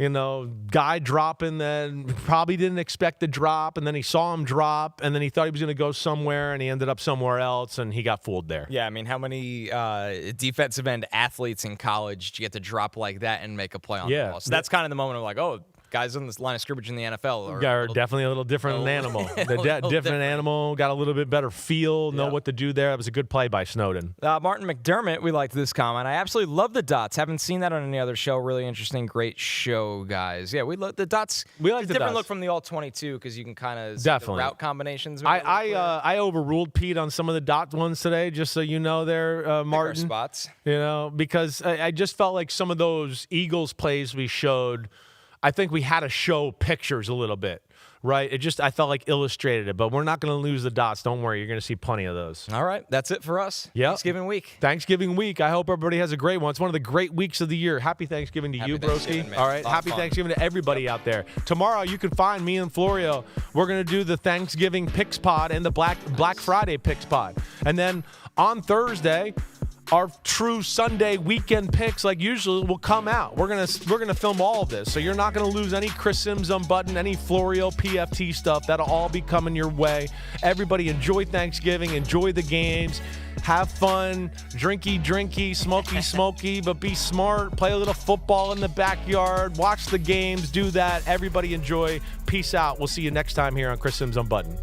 Guy dropping, then probably didn't expect the drop, and then he saw him drop, and then he thought he was going to go somewhere, and he ended up somewhere else, and he got fooled there. Yeah, I mean, how many defensive end athletes in college do you get to drop like that and make a play on the ball? So that's kind of the moment of like, oh, guys on this line of scrimmage in the NFL are definitely a little different animal. Different animal, got a little bit better feel, know what to do there. That was a good play by Snowden. Martin McDermott, we liked this comment. I absolutely love the dots. Haven't seen that on any other show. Really interesting, great show, guys. Yeah, we love the dots. We like the different dots. Look from the all-22 because you can kind of definitely the route combinations. I overruled Pete on some of the dot ones today, just so you know there, Martin. Spots. Because I just felt like some of those Eagles plays we showed, I think we had to show pictures a little bit, right? I felt like illustrated it, but we're not going to lose the dots. Don't worry. You're going to see plenty of those. All right. That's it for us. Yep. Thanksgiving week. Thanksgiving week. I hope everybody has a great one. It's one of the great weeks of the year. Happy Thanksgiving to you, broski. All right. Happy Thanksgiving to everybody out there. Tomorrow, you can find me and Florio. We're going to do the Thanksgiving Picks Pod and the Black Friday Picks Pod. And then on Thursday, our true Sunday weekend picks, like usual, will come out. We're gonna film all of this, so you're not gonna lose any Chris Simms Unbuttoned, any Florio PFT stuff. That'll all be coming your way. Everybody enjoy Thanksgiving, enjoy the games, have fun, drinky, smoky, but be smart. Play a little football in the backyard. Watch the games. Do that. Everybody enjoy. Peace out. We'll see you next time here on Chris Simms Unbuttoned.